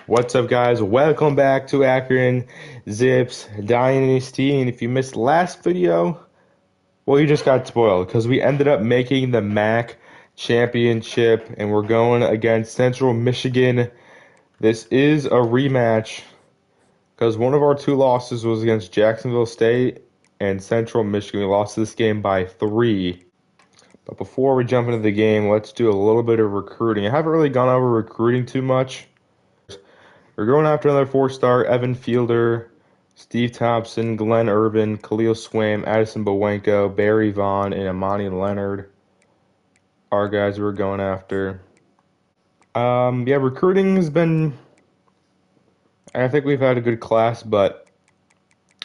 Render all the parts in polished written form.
What's up, guys? Welcome back to Akron Zips Dynasty. And if you missed last video, well, you just got spoiled because we ended up making the MAC championship and we're going against Central Michigan. This is a rematch because one of our two losses was against Jacksonville State and Central Michigan. We lost this game by 3. But before we jump into the game, let's do a little bit of recruiting. I haven't really gone over recruiting too much. We're going after another 4-star, Evan Fielder, Steve Thompson, Glenn Urban, Khalil Swam, Addison Bowenko, Barry Vaughn, and Amani Leonard. Our guys we're going after. Yeah, recruiting has been, I think we've had a good class, but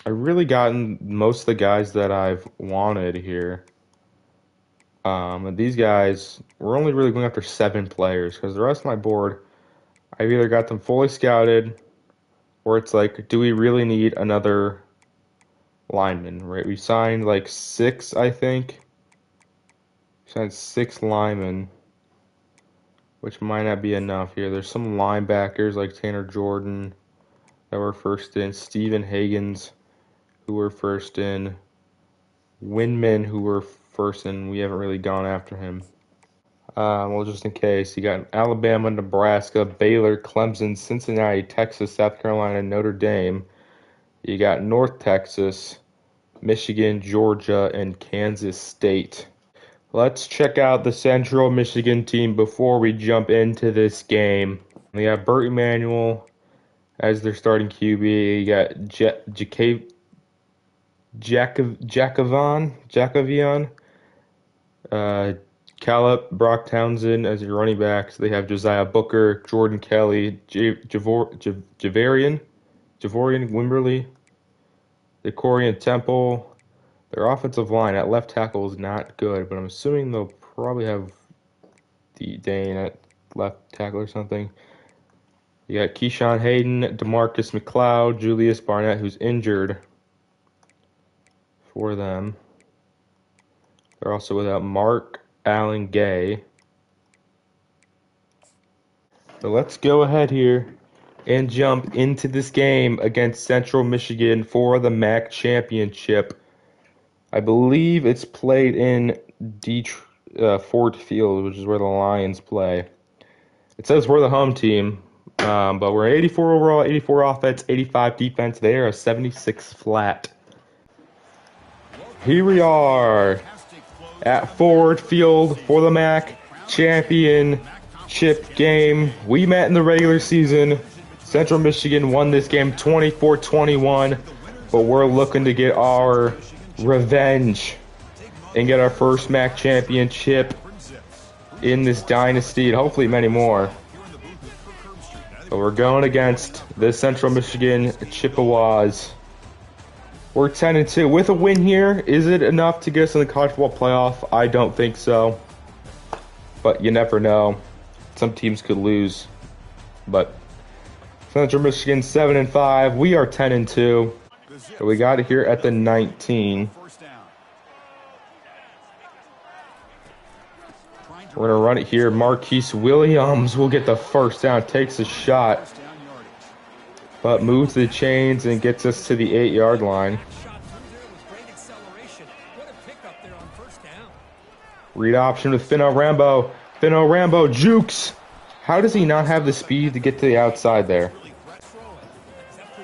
I've really gotten most of the guys that I've wanted here. These guys, we're only really going after 7 players because the rest of my board, I've either got them fully scouted or it's like, do we really need another lineman, right? We signed like 6, I think. We signed 6 linemen, which might not be enough here. There's some linebackers like Tanner Jordan that were first in, Steven Hagens, who were first in, Winman, who were first in. We haven't really gone after him. Well, just in case, you got Alabama, Nebraska, Baylor, Clemson, Cincinnati, Texas, South Carolina, Notre Dame. You got North Texas, Michigan, Georgia, and Kansas State. Let's check out the Central Michigan team before we jump into this game. We have Burt Emanuel as their starting QB. You got Jacovion, Caleb, Brock Townsend as your running backs. They have Josiah Booker, Jordan Kelly, Javorian Wimberly, Decorian Temple. Their offensive line at left tackle is not good, but I'm assuming they'll probably have Dane at left tackle or something. You got Keyshawn Hayden, DeMarcus McLeod, Julius Barnett, who's injured for them. They're also without Mark Allen Gay. So let's go ahead here and jump into this game against Central Michigan for the MAC championship. I believe it's played in Ford Field, which is where the Lions play. It says we're the home team, but we're 84 overall, 84 offense, 85 defense. They are a 76 flat. Here we are at Ford Field for the MAC championship game. We met in the regular season. Central Michigan won this game 24-21, but we're looking to get our revenge and get our first MAC championship in this dynasty and hopefully many more. So we're going against the Central Michigan Chippewas. We're 10-2. With a win here, is it enough to get us in the college football playoff? I don't think so. But you never know. Some teams could lose. But Central Michigan 7-5. We are 10-2. So we got it here at the 19. We're going to run it here. Marquise Williams will get the first down. Takes a shot, but moves the chains and gets us to the 8-yard line. Read option with Finno Rambo. Finno Rambo jukes. How does he not have the speed to get to the outside there?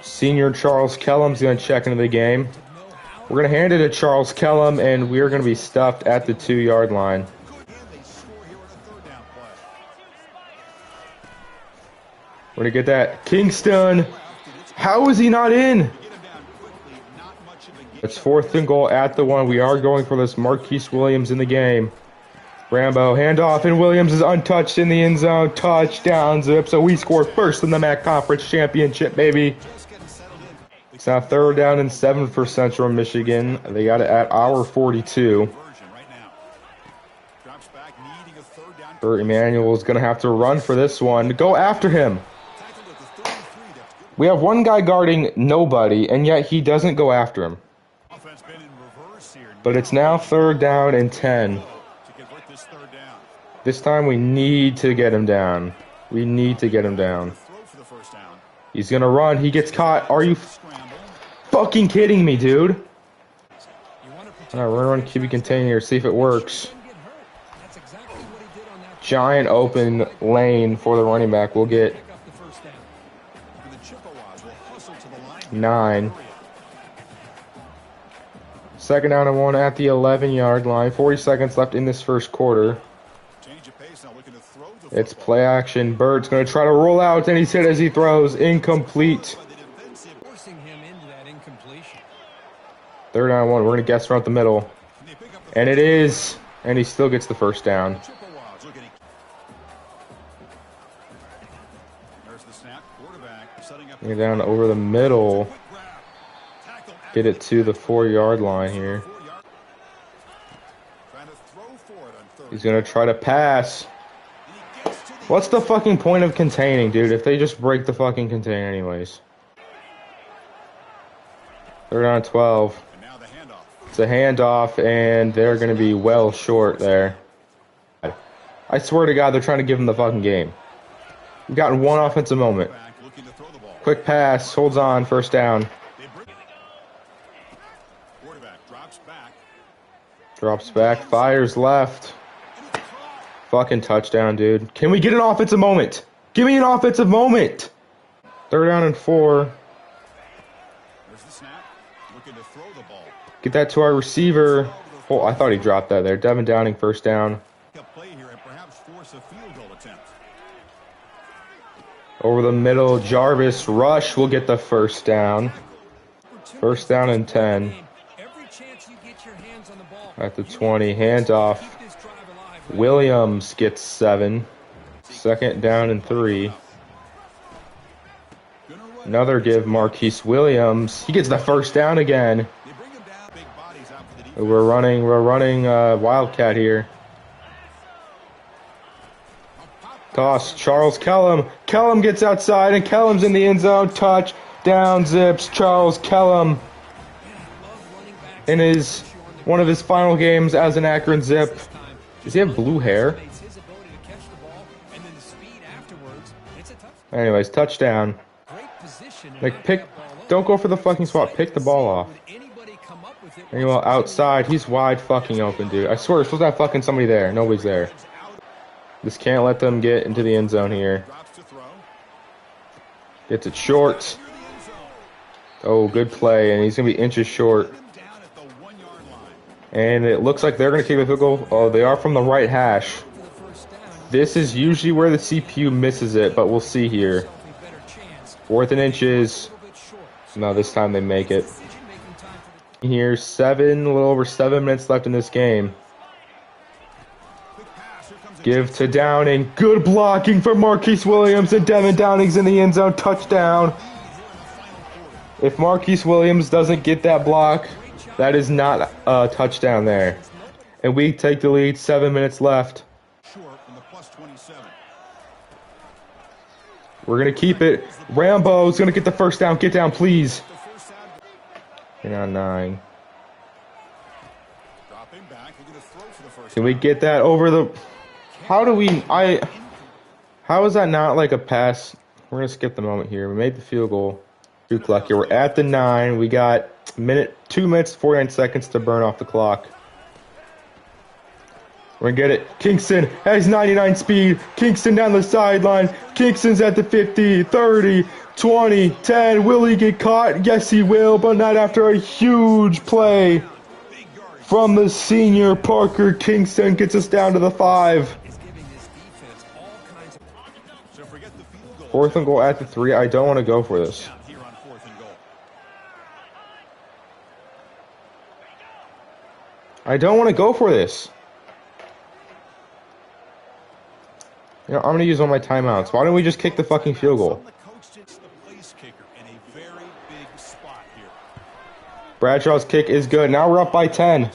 Senior Charles Kellum's going to check into the game. We're going to hand it to Charles Kellum, and we're going to be stuffed at the 2-yard line. We're going to get that. Kingston. How is he not in? It's 4th and goal at the 1. We are going for this. Marquise Williams in the game. Rambo, handoff, and Williams is untouched in the end zone. Touchdown, Zip. So we scored first in the MAC Conference Championship, baby. It's now 3rd down and 7 for Central Michigan. They got it at our 42. Burt Emanuel is going to have to run for this one. Go after him. We have one guy guarding nobody, and yet he doesn't go after him. But it's now 3rd down and 10. This time we need to get him down. We need to get him down. He's going to run. He gets caught. Are you fucking kidding me, dude? All right, we're going to run QB contain here, see if it works. Giant open lane for the running back. We'll get 9. Second down and 1 at the 11-yard line. 40 seconds left in this first quarter. It's play action. Bird's going to try to roll out, and he's hit as he throws. Incomplete. Third down and 1. We're going to guess around the middle. And it is. And he still gets the first down. Get down over the middle. Get it to the 4-yard line here. He's going to try to pass. What's the fucking point of containing, dude, if they just break the fucking contain anyways? Third down 12. It's a handoff, and they're going to be well short there. I swear to God, they're trying to give him the fucking game. We've gotten one offensive moment. Quick pass, holds on, first down. Drops back, fires left. Fucking touchdown, dude. Can we get an offensive moment? Give me an offensive moment. Third down and 4. Get that to our receiver. Oh, I thought he dropped that there. Devin Downing, first down. Over the middle, Jarvis Rush will get the first down. First down and 10. At the 20, handoff. Williams gets 7. Second down and 3. Another give, Marquise Williams. He gets the first down again. We're running Wildcat here. Toss, Charles Kellum. Kellum gets outside, and Kellum's in the end zone. Touchdown, Zips. Charles Kellum in one of his final games as an Akron Zip. Does he have blue hair? Anyways, touchdown. Don't go for the fucking spot. Pick the ball off. Anyway, outside, he's wide fucking open, dude. I swear, we're supposed to have fucking somebody there. Nobody's there. Just can't let them get into the end zone here. Gets it short. Oh, good play, and he's going to be inches short. And it looks like they're going to kick the field goal. Oh, they are from the right hash. This is usually where the CPU misses it, but we'll see here. 4th and inches. No, this time they make it. Here, a little over 7 minutes left in this game. Give to Downing. Good blocking from Marquise Williams, and Devin Downing's in the end zone. Touchdown. If Marquise Williams doesn't get that block, that is not a touchdown there. And we take the lead, 7 minutes left. We're going to keep it. Rambo's going to get the first down. Get down, please. And on 9. Can we get that over the... How is that not like a pass? We're going to skip the moment here. We made the field goal. Duke lucky. We're at the 9. We got 2 minutes, 49 seconds to burn off the clock. We're going to get it. Kingston has 99 speed. Kingston down the sideline. Kingston's at the 50, 30, 20, 10. Will he get caught? Yes, he will, but not after a huge play from the senior. Parker Kingston gets us down to the 5. 4th and goal at the 3. I don't want to go for this. I don't want to go for this. You know, I'm going to use all my timeouts. Why don't we just kick the fucking field goal? Bradshaw's kick is good. Now we're up by 10.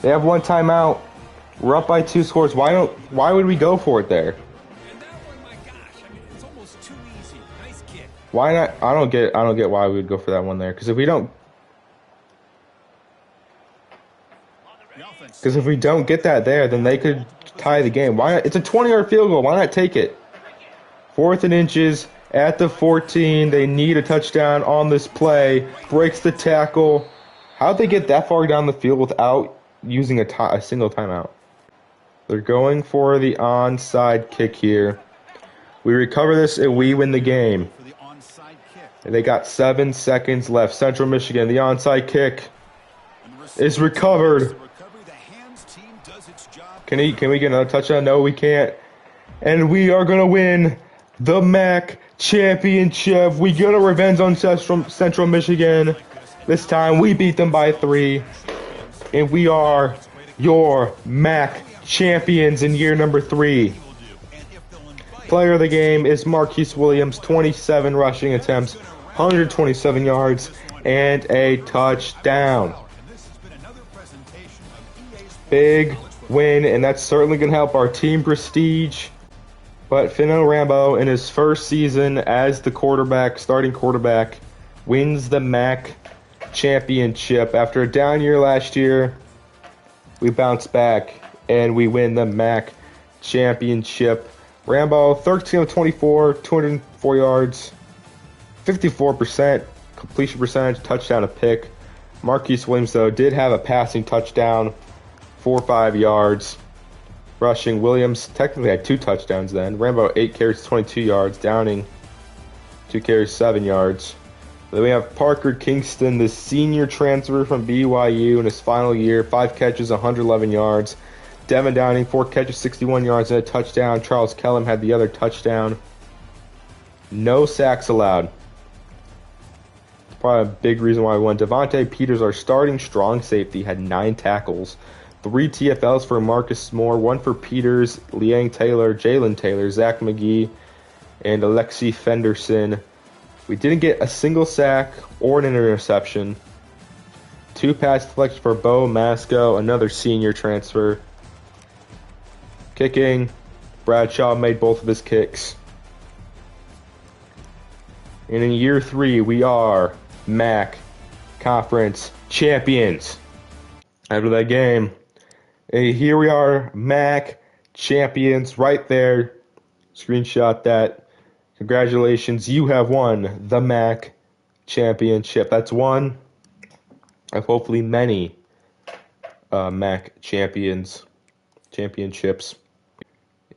They have 1 timeout. We're up by 2 scores. Why would we go for it there? Why not? I don't get why we would go for that one there. Because if we don't get that there, then they could tie the game. Why not? It's a 20-yard field goal. Why not take it? 4th and inches. at the 14. They need a touchdown on this play. Breaks the tackle. How'd they get that far down the field without using a single timeout? They're going for the onside kick here. We recover this and we win the game. They got 7 seconds left. Central Michigan, the onside kick is recovered. Can we get another touchdown? No, we can't. And we are going to win the MAC championship. We get a revenge on Central Michigan. This time we beat them by 3. And we are your MAC champions in year number 3. Player of the game is Marquise Williams, 27 rushing attempts, 127 yards, and a touchdown. Big win, and that's certainly going to help our team prestige. But Fino Rambo, in his first season as the starting quarterback, wins the MAC championship. After a down year last year, we bounce back, and we win the MAC championship. Rambo, 13 of 24, 204 yards, 54% completion percentage, touchdown a pick. Marquise Williams, though, did have a passing touchdown, 4 or 5 yards. Rushing, Williams technically had 2 touchdowns then. Rambo, 8 carries, 22 yards. Downing, 2 carries, 7 yards. Then we have Parker Kingston, the senior transfer from BYU in his final year, 5 catches, 111 yards. Devin Downing, 4 catches, 61 yards, and a touchdown. Charles Kellum had the other touchdown. No sacks allowed. It's probably a big reason why we won. Devontae Peters, our starting strong safety, had 9 tackles. 3 TFLs for Marcus Moore, 1 for Peters, Liang Taylor, Jalen Taylor, Zach McGee, and Alexi Fenderson. We didn't get a single sack or an interception. 2 pass deflections for Bo Masco, another senior transfer. Kicking, Bradshaw made both of his kicks. And in year 3, we are MAC Conference champions. After that game, and here we are, MAC champions, right there. Screenshot that. Congratulations, you have won the MAC championship. That's one of hopefully many MAC championships.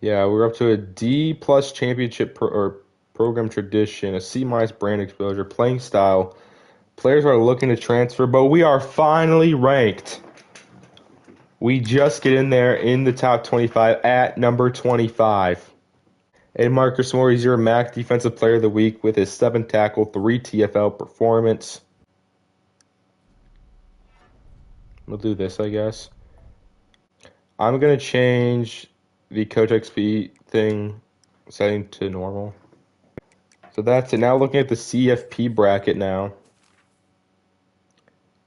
Yeah, we're up to a D+ championship program tradition, a C- brand exposure, playing style. Players are looking to transfer, but we are finally ranked. We just get in there in the top 25 at number 25. And Marcus Moore is your MAC Defensive Player of the Week with his 7 tackle, 3 TFL performance. We'll do this, I guess. I'm going to change the Coach XP thing setting to normal. So that's it. Now looking at the CFP bracket now.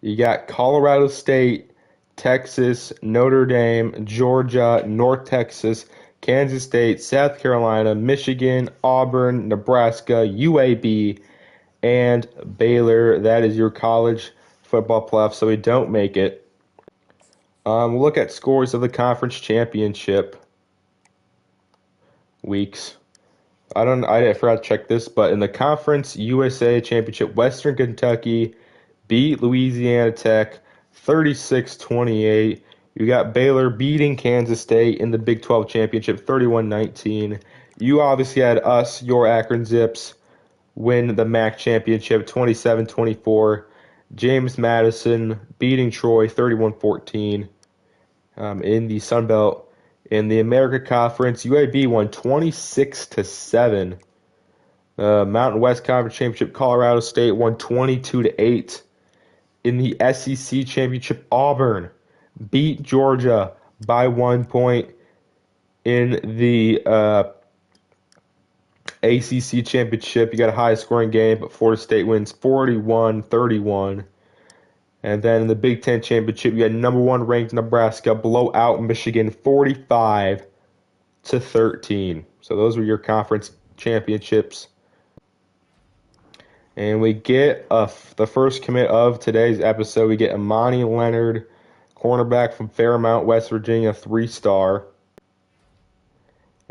You got Colorado State, Texas, Notre Dame, Georgia, North Texas, Kansas State, South Carolina, Michigan, Auburn, Nebraska, UAB, and Baylor. That is your college football playoff, so we don't make it. We'll look at scores of the conference championship weeks. I forgot to check this, but in the Conference USA Championship, Western Kentucky beat Louisiana Tech 36-28. You got Baylor beating Kansas State in the Big 12 Championship 31-19. You obviously had us, your Akron Zips, win the MAC Championship 27-24. James Madison beating Troy 31-14 in the Sun Belt. In the America Conference, UAB won 26-7. Mountain West Conference Championship, Colorado State won 22-8. In the SEC Championship, Auburn beat Georgia by 1 point. In the ACC Championship, you got a high-scoring game, but Florida State wins 41-31. And then in the Big Ten Championship, you had number 1 ranked Nebraska blow out Michigan 45-13. So those were your conference championships. And we get the first commit of today's episode. We get Amani Leonard, cornerback from Fairmount, West Virginia, 3-star.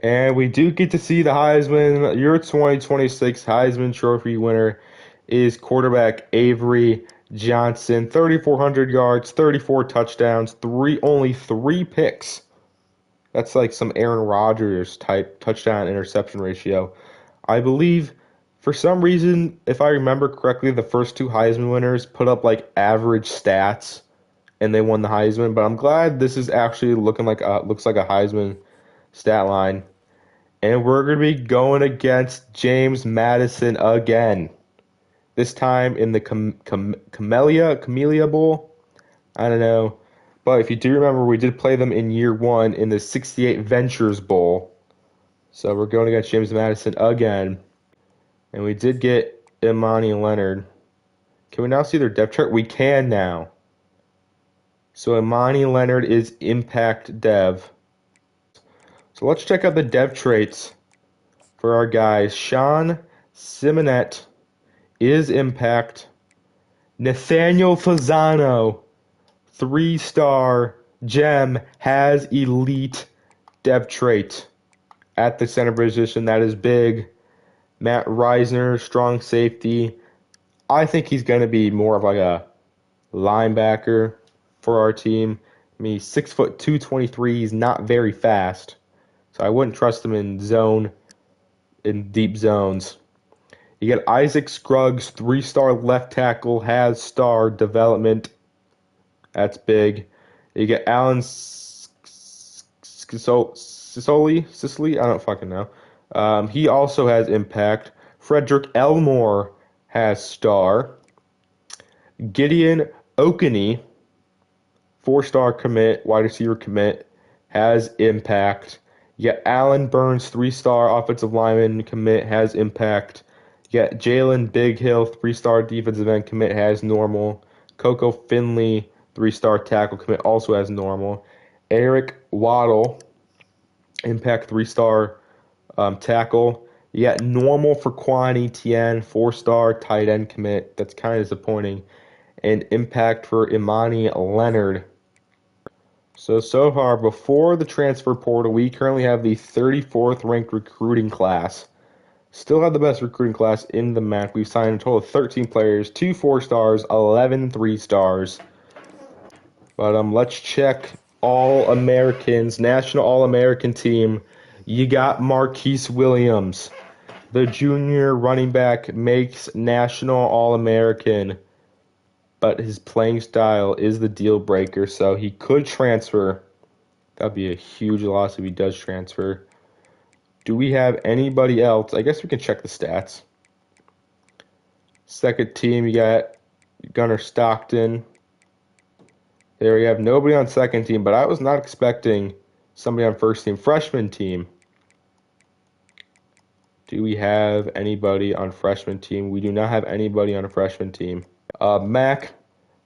And we do get to see the Heisman, your 2026 Heisman Trophy winner is quarterback Avery Johnson. 3,400 yards, 34 touchdowns, only three picks. That's like some Aaron Rodgers type touchdown interception ratio. I believe for some reason, if I remember correctly, the first two Heisman winners put up like average stats and they won the Heisman. But I'm glad this is actually looks like a Heisman stat line. And we're going to be going against James Madison again. This time in the Camellia Bowl. I don't know. But if you do remember, we did play them in year one in the 68 Ventures Bowl. So we're going against James Madison again. And we did get Imani Leonard. Can we now see their depth chart? We can now. So Imani Leonard is impact dev. So let's check out the dev traits for our guys. Sean Simonet is impact. Nathaniel Fasano, 3-star gem, has elite dev trait at the center position. That is big. Matt Reisner, strong safety. I think he's going to be more of like a linebacker for our team. I mean, he's 6'2", 223. He's not very fast, so I wouldn't trust him in deep zones. You get Isaac Scruggs, 3-star left tackle, has star development. That's big. You get Alan Sicily. I don't fucking know. He also has impact. Frederick Elmore has star. Gideon Okaney, 4-star commit, wide receiver commit, has impact. You got Alan Burns, 3-star offensive lineman commit, has impact. You got Jalen Big Hill, 3-star defensive end commit, has normal. Coco Finley, 3-star tackle commit, also has normal. Eric Waddle, impact 3-star tackle. You got normal for Quan Etienne, 4-star tight end commit. That's kind of disappointing. And impact for Imani Leonard. So far, before the transfer portal, we currently have the 34th ranked recruiting class. Still have the best recruiting class in the MAC. We've signed a total of 13 players, 2 4-stars, 11 3-stars. But let's check All-Americans, National All-American team. You got Marquise Williams, the junior running back, makes National All-American, but his playing style is the deal breaker, so he could transfer. That'd be a huge loss if he does transfer. Do we have anybody else? I guess we can check the stats. Second team, you got Gunnar Stockton. There we have nobody on second team, but I was not expecting somebody on first team. Freshman team. Do we have anybody on freshman team? We do not have anybody on a freshman team. MAC,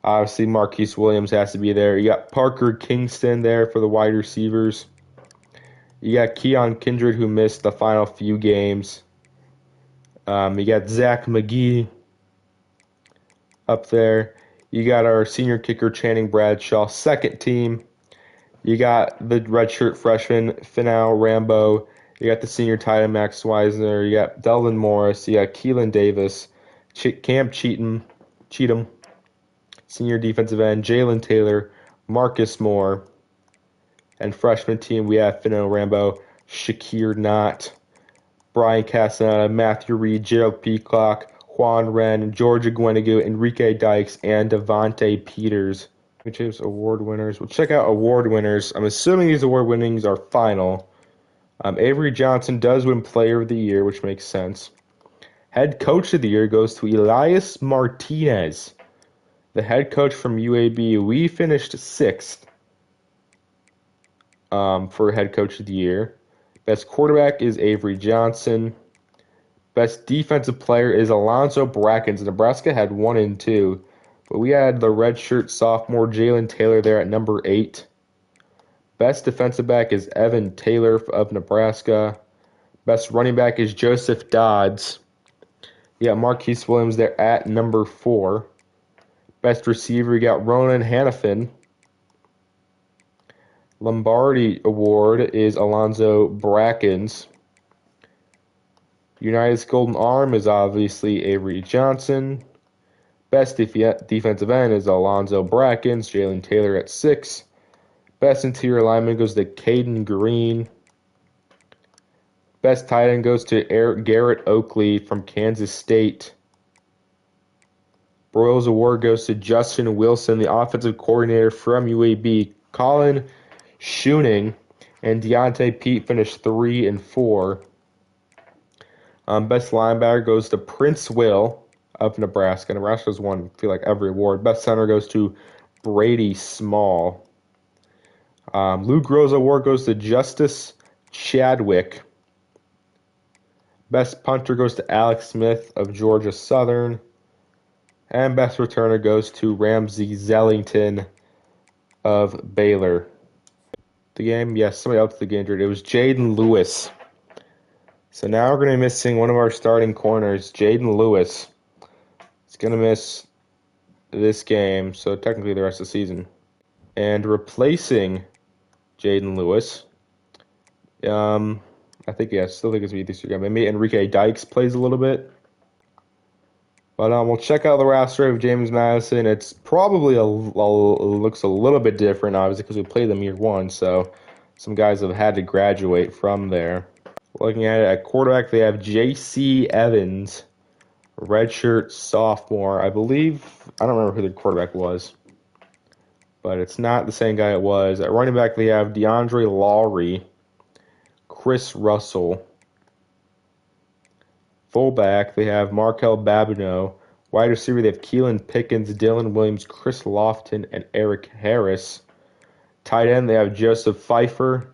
obviously Marquise Williams has to be there. You got Parker Kingston there for the wide receivers. You got Keon Kindred, who missed the final few games. You got Zach McGee up there. You got our senior kicker, Channing Bradshaw, second team. You got the redshirt freshman, Finau Rambo. You got the senior tight end, Max Weisner. You got Delvin Morris. You got Keelan Davis, Cam Cheatham, senior defensive end, Jalen Taylor, Marcus Moore. And freshman team, we have Finau Rambo, Shakir Knott, Brian Castaneda, Matthew Reed, Gerald Peacock, Juan Wren, Georgia Gwenego, Enrique Dykes, and Devontae Peters. Which is award winners. We'll check out award winners. I'm assuming these award winnings are final. Avery Johnson does win Player of the Year, which makes sense. Head Coach of the Year goes to Elias Martinez, the head coach from UAB. We finished 6th for Head Coach of the Year. Best quarterback is Avery Johnson. Best defensive player is Alonzo Brackens. Nebraska had 1 and 2, but we had the redshirt sophomore Jalen Taylor there at number 8. Best defensive back is Evan Taylor of Nebraska. Best running back is Joseph Dodds. You got Marquise Williams there at number 4. Best receiver, you got Ronan Hannafin. Lombardi Award is Alonzo Brackens. United's Golden Arm is obviously Avery Johnson. Best defensive end is Alonzo Brackens. Jalen Taylor at 6. Best interior lineman goes to Caden Green. Best tight end goes to Garrett Oakley from Kansas State. Broyles Award goes to Justin Wilson, the offensive coordinator from UAB. Colin Schuening and Deontay Pete finished 3 and 4. Best linebacker goes to Prince Will of Nebraska. Nebraska's won, I feel like, every award. Best center goes to Brady Small. Lou Groza Award goes to Justice Chadwick. Best punter goes to Alex Smith of Georgia Southern. And best returner goes to Ramsey Zellington of Baylor. The game, yes, somebody else did get injured. It was Jaden Lewis. So now we're going to be missing one of our starting corners, Jaden Lewis. He's going to miss this game, so technically the rest of the season. And replacing Jaden Lewis, I think, yeah, I still think it's going to be this year. Maybe Enrique Dykes plays a little bit. But we'll check out the roster of James Madison. It's probably looks a little bit different, obviously, because we played them year one. So some guys have had to graduate from there. Looking at it, at quarterback, they have J.C. Evans, redshirt sophomore. I don't remember who the quarterback was, but it's not the same guy it was. At running back, they have DeAndre Lowry, Chris Russell. Fullback, they have Markel Babineau. Wide receiver, they have Keelan Pickens, Dylan Williams, Chris Lofton, and Eric Harris. Tight end, they have Joseph Pfeiffer.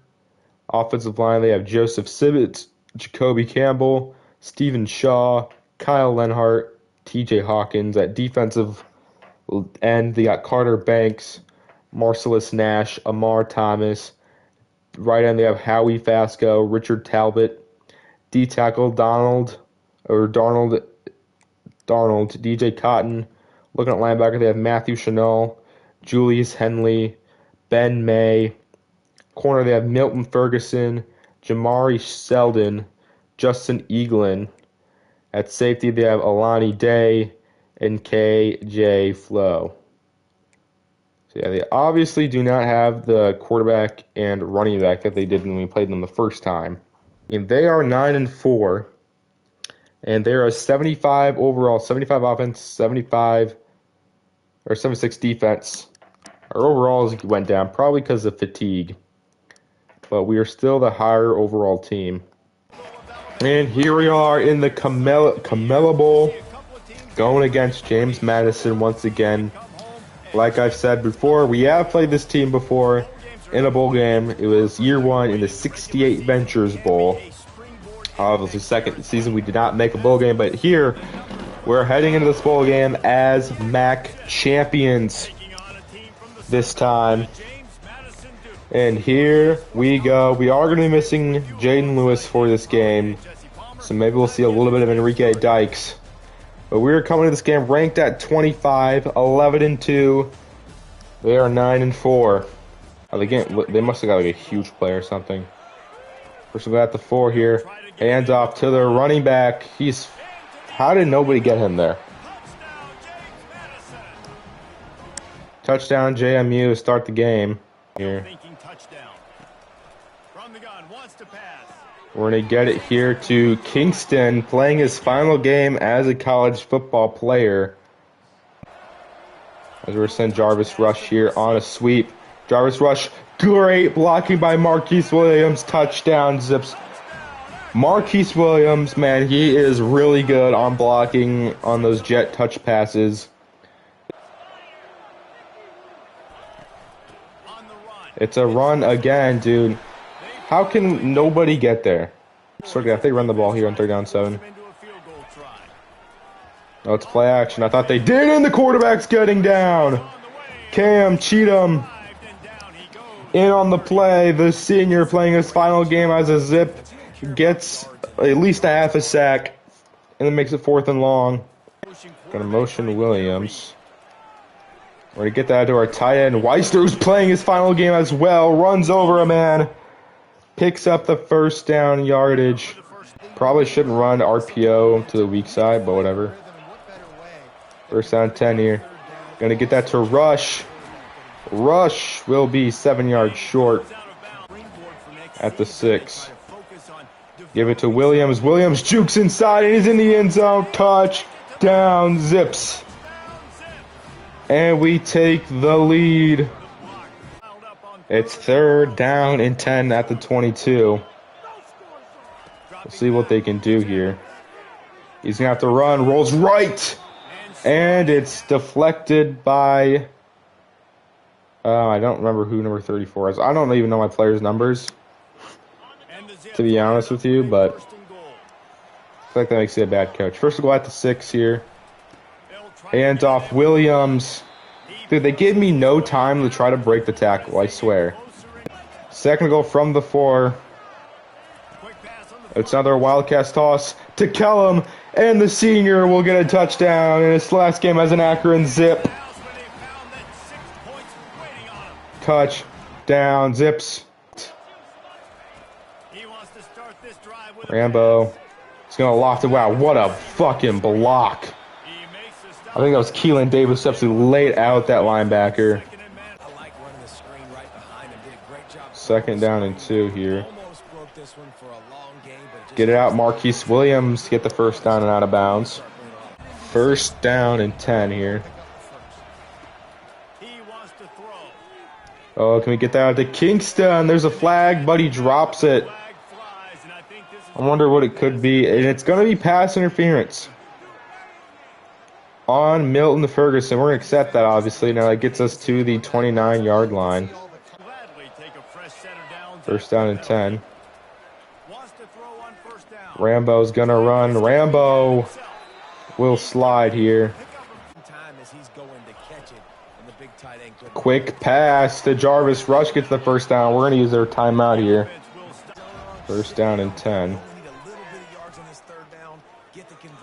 Offensive line, they have Joseph Sibbett, Jacoby Campbell, Stephen Shaw, Kyle Lenhart, TJ Hawkins. At defensive end, they got Carter Banks, Marcellus Nash, Amar Thomas. Right end, they have Howie Fasco, Richard Talbot. D tackle, Darnold, DJ Cotton. Looking at linebacker, they have Matthew Chanel, Julius Henley, Ben May. Corner, they have Milton Ferguson, Jamari Sheldon, Justin Eaglin. At safety, they have Alani Day and KJ Flo. So yeah, they obviously do not have the quarterback and running back that they did when we played them the first time. And they are 9 and 4. And they're a 75 overall, 75 offense, 76 defense. Our overalls went down, probably because of fatigue. But we are still the higher overall team. And here we are in the Camella Bowl, going against James Madison once again. Like I've said before, we have played this team before in a bowl game. It was year one in the 68 Ventures Bowl. Obviously, second season we did not make a bowl game, but here we're heading into this bowl game as MAC champions this time. And here we go. We are going to be missing Jaden Lewis for this game, so maybe we'll see a little bit of Enrique Dykes. But we're coming to this game ranked at 25, 11 and 2. They are 9 and 4. They must have got like a huge play or something. First we got the 4 here. Hands off to the running back. How did nobody get him there? Touchdown JMU to start the game here. We're going to get it here to Kingston, playing his final game as a college football player. As we're sending Jarvis Rush here on a sweep. Jarvis Rush, great blocking by Marquise Williams. Touchdown, zips. Marquise Williams, man, he is really good on blocking on those jet touch passes. It's a run again, dude. How can nobody get there? So if they run the ball here on 3rd down 7. Oh, it's play action. I thought they did, and the quarterback's getting down. Cam Cheatham in on the play. The senior playing his final game as a Zip gets at least a half a sack, and then makes it 4th and long. Gonna motion Williams. We're going to get that to our tight end. Weister, who's playing his final game as well, runs over a man. Picks up the first down yardage. Probably shouldn't run RPO to the weak side, but whatever. First down 10 here. Going to get that to Rush. Rush will be 7 yards short at the 6. Give it to Williams. Williams jukes inside and he's in the end zone. Touchdown, Zips. And we take the lead. It's 3rd down and 10 at the 22. We'll see what they can do here. He's going to have to run. Rolls right. And it's deflected by... I don't remember who number 34 is. I don't even know my players' numbers, to be honest with you, but I feel like that makes it a bad coach. First of all, at the 6 here. Hands off Williams. Dude, they gave me no time to try to break the tackle, I swear. Second goal from the 4. It's another Wildcat toss to Kellum, and the senior will get a touchdown in his last game as an Akron Zip. Touchdown, Zips. Rambo. He's going to loft it. Wow, what a fucking block. I think that was Keelan Davis who laid out that linebacker. 2nd down and 2 here. Get it out, Marquise Williams to get the first down and out of bounds. 1st down and 10 here. Oh, can we get that out to Kingston? There's a flag, but he drops it. I wonder what it could be. And it's going to be pass interference on Milton Ferguson. We're going to accept that, obviously. Now that gets us to the 29-yard line. 1st down and 10. Rambo's going to run. Rambo will slide here. Quick pass to Jarvis. Rush gets the first down. We're going to use their timeout here. 1st down and 10.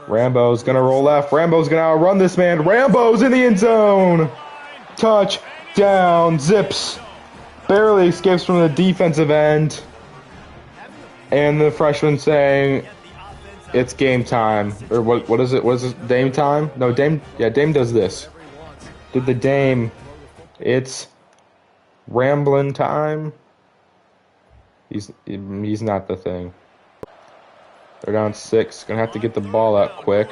Rambo's going to roll left. Rambo's going to outrun this man. Rambo's in the end zone. Touchdown, Zips. Barely escapes from the defensive end. And the freshman saying it's game time. Or what is it? What is it? Dame time? No, Dame. Yeah, Dame does this. Did the Dame. It's rambling time. He's not the thing. They're down 6. Gonna have to get the ball out quick.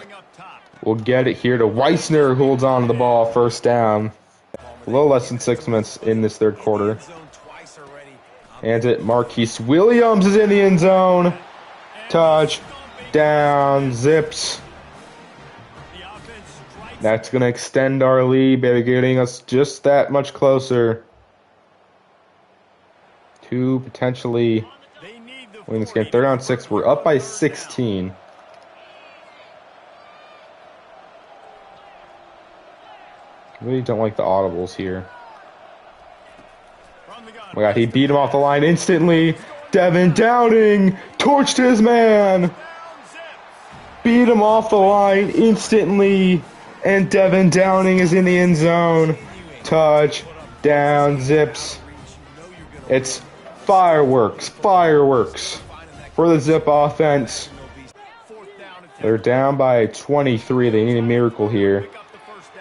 We'll get it here to Weissner, who holds on to the ball. 1st down. A little less than 6 minutes in this 3rd quarter. Hands it. Marquise Williams is in the end zone. Touchdown, Zips. That's going to extend our lead, baby, getting us just that much closer to potentially win this game. 3rd down 6. We're up by 16. Really don't like the audibles here. Oh my God, he beat him off the line instantly. Devin Downing torched his man. Beat him off the line instantly. And Devin Downing is in the end zone. Touchdown, Zips. It's fireworks for the Zip offense. They're down by 23. They need a miracle here.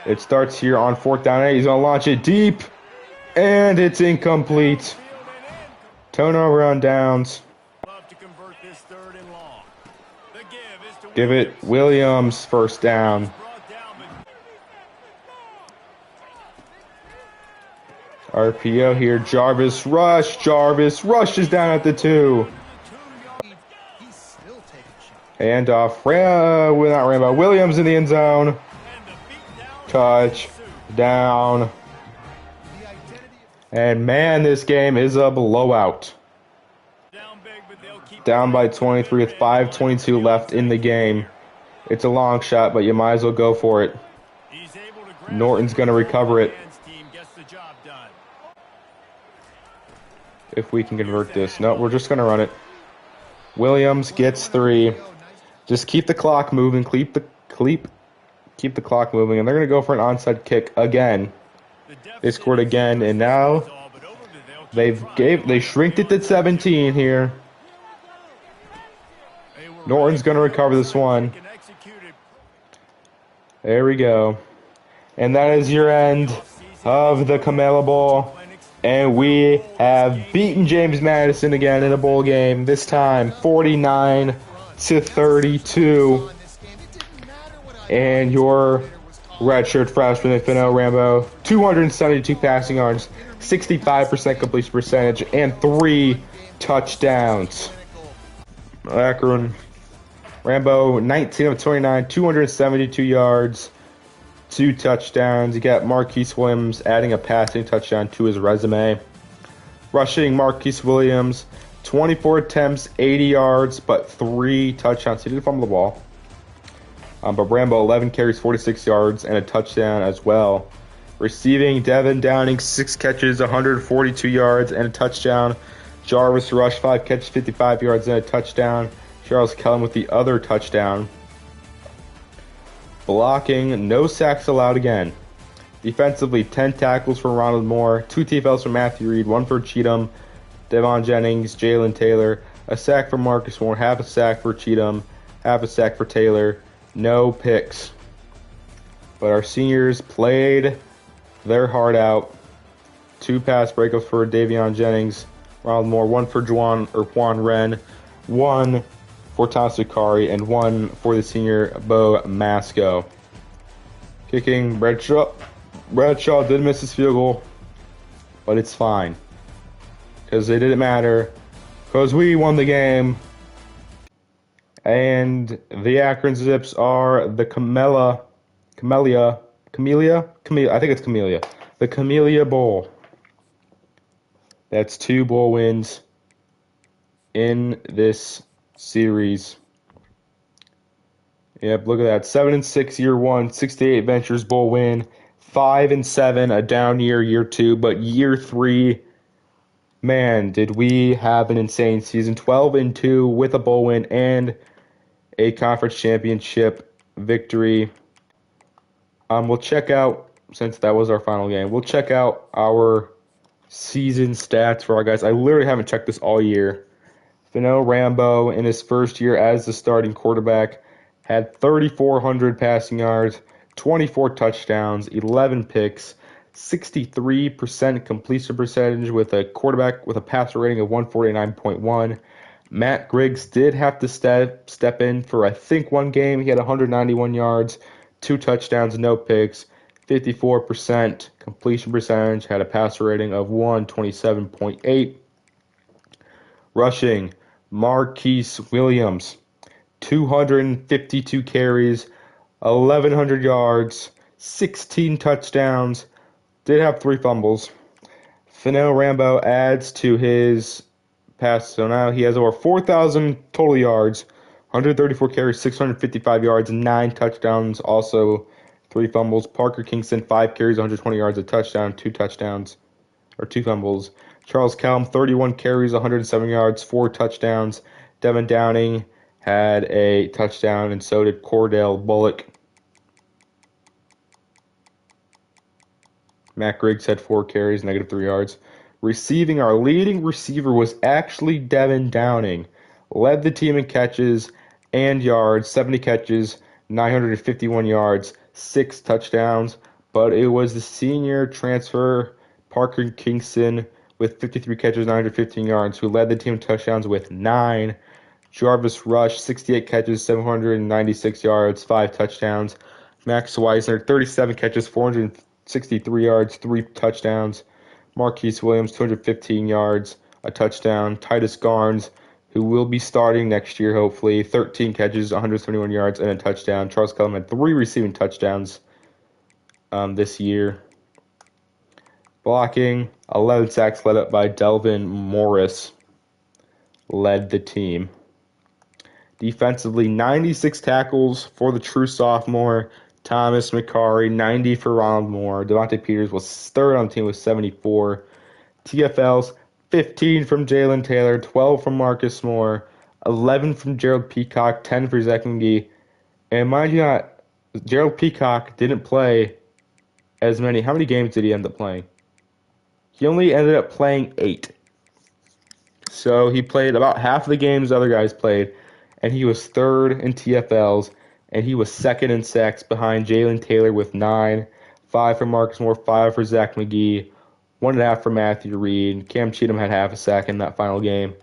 It starts here on 4th down and 8. He's going to launch it deep. And it's incomplete. Turnover on downs. Give it Williams, 1st down. RPO here. Jarvis Rush. Jarvis Rush is down at the 2. Handoff. Not Rambo. Williams in the end zone. Touchdown. And man, this game is a blowout. Down by 23 with 5:22 left in the game. It's a long shot, but you might as well go for it. Norton's going to recover it. If we can convert this. No, we're just going to run it. Williams gets 3. Just keep the clock moving. Keep the clock moving. And they're going to go for an onside kick again. They scored again, and now they shrinked it to 17 here. Norton's going to recover this one. There we go. And that is your end of the Camella Bowl. And we have beaten James Madison again in a bowl game. This time 49-32. And your redshirt freshman, Fino Rambo, 272 passing yards, 65% completion percentage, and 3 touchdowns. Akron, Rambo, 19 of 29, 272 yards, 2 touchdowns. You got Marquise Williams adding a passing touchdown to his resume. Rushing, Marquise Williams, 24 attempts, 80 yards, but 3 touchdowns. He did fumble the ball. But Rambo, 11 carries, 46 yards, and a touchdown as well. Receiving, Devin Downing, 6 catches, 142 yards, and a touchdown. Jarvis Rush, 5 catches, 55 yards, and a touchdown. Charles Kellum with the other touchdown. Blocking, no sacks allowed again. Defensively, 10 tackles for Ronald Moore, 2 TFLs for Matthew Reed, 1 for Cheatham, Devon Jennings, Jalen Taylor, a sack for Marcus Moore, half a sack for Cheatham, half a sack for Taylor. No picks. But our seniors played their heart out. 2 pass breakups for Davion Jennings, Ronald Moore, 1 for Juan Wren, 1 for Thomas Vicari, and 1 for the senior Bo Masco. Kicking, Bradshaw did miss his field goal, but it's fine. Because it didn't matter. Because we won the game. And the Akron Zips are the Camellia, I think it's Camellia. The Camellia Bowl. That's 2 bowl wins in this series. Yep, look at that. 7-6 year 1, 68 Ventures bowl win. 5-7, a down year 2, but year 3, man, did we have an insane season. 12-2 with a bowl win and a conference championship victory. We'll check out, since that was our final game, we'll check out our season stats for our guys. I literally haven't checked this all year. Fino Rambo, in his first year as the starting quarterback, had 3,400 passing yards, 24 touchdowns, 11 picks, 63% completion percentage with a quarterback with a passer rating of 149.1. Matt Griggs did have to step in for, I think, 1 game. He had 191 yards, 2 touchdowns, no picks, 54% completion percentage, had a passer rating of 127.8. Rushing, Marquise Williams, 252 carries, 1,100 yards, 16 touchdowns, did have 3 fumbles. Fino Rambo adds to his pass, so now he has over 4,000 total yards, 134 carries, 655 yards, 9 touchdowns, also 3 fumbles. Parker Kingston, 5 carries, 120 yards, a touchdown, 2 touchdowns, or 2 fumbles. Charles Kellum, 31 carries, 107 yards, 4 touchdowns. Devin Downing had a touchdown, and so did Cordell Bullock. Matt Griggs had 4 carries, -3 yards. Receiving, our leading receiver was actually Devin Downing. Led the team in catches and yards, 70 catches, 951 yards, 6 touchdowns. But it was the senior transfer, Parker Kingston, with 53 catches, 915 yards, who led the team in touchdowns with 9. Jarvis Rush, 68 catches, 796 yards, 5 touchdowns. Max Weisner, 37 catches, 463 yards, 3 touchdowns. Marquise Williams, 215 yards, a touchdown. Titus Garnes, who will be starting next year, hopefully, 13 catches, 171 yards, and a touchdown. Charles Kellum had 3 receiving touchdowns this year. Blocking, 11 sacks led up by Delvin Morris, led the team. Defensively, 96 tackles for the true sophomore, Thomas Vicari, 90 for Ronald Moore. Devontae Peters was 3rd on the team with 74. TFLs, 15 from Jalen Taylor, 12 from Marcus Moore, 11 from Gerald Peacock, 10 for Zach McGee. And mind you not, Gerald Peacock didn't play as many. How many games did he end up playing? He only ended up playing 8. So he played about half the games other guys played, and he was third in TFLs, and he was second in sacks behind Jalen Taylor with 9, 5 for Marcus Moore, 5 for Zach McGee, 1.5 for Matthew Reed. Cam Cheatham had half a sack in that final game.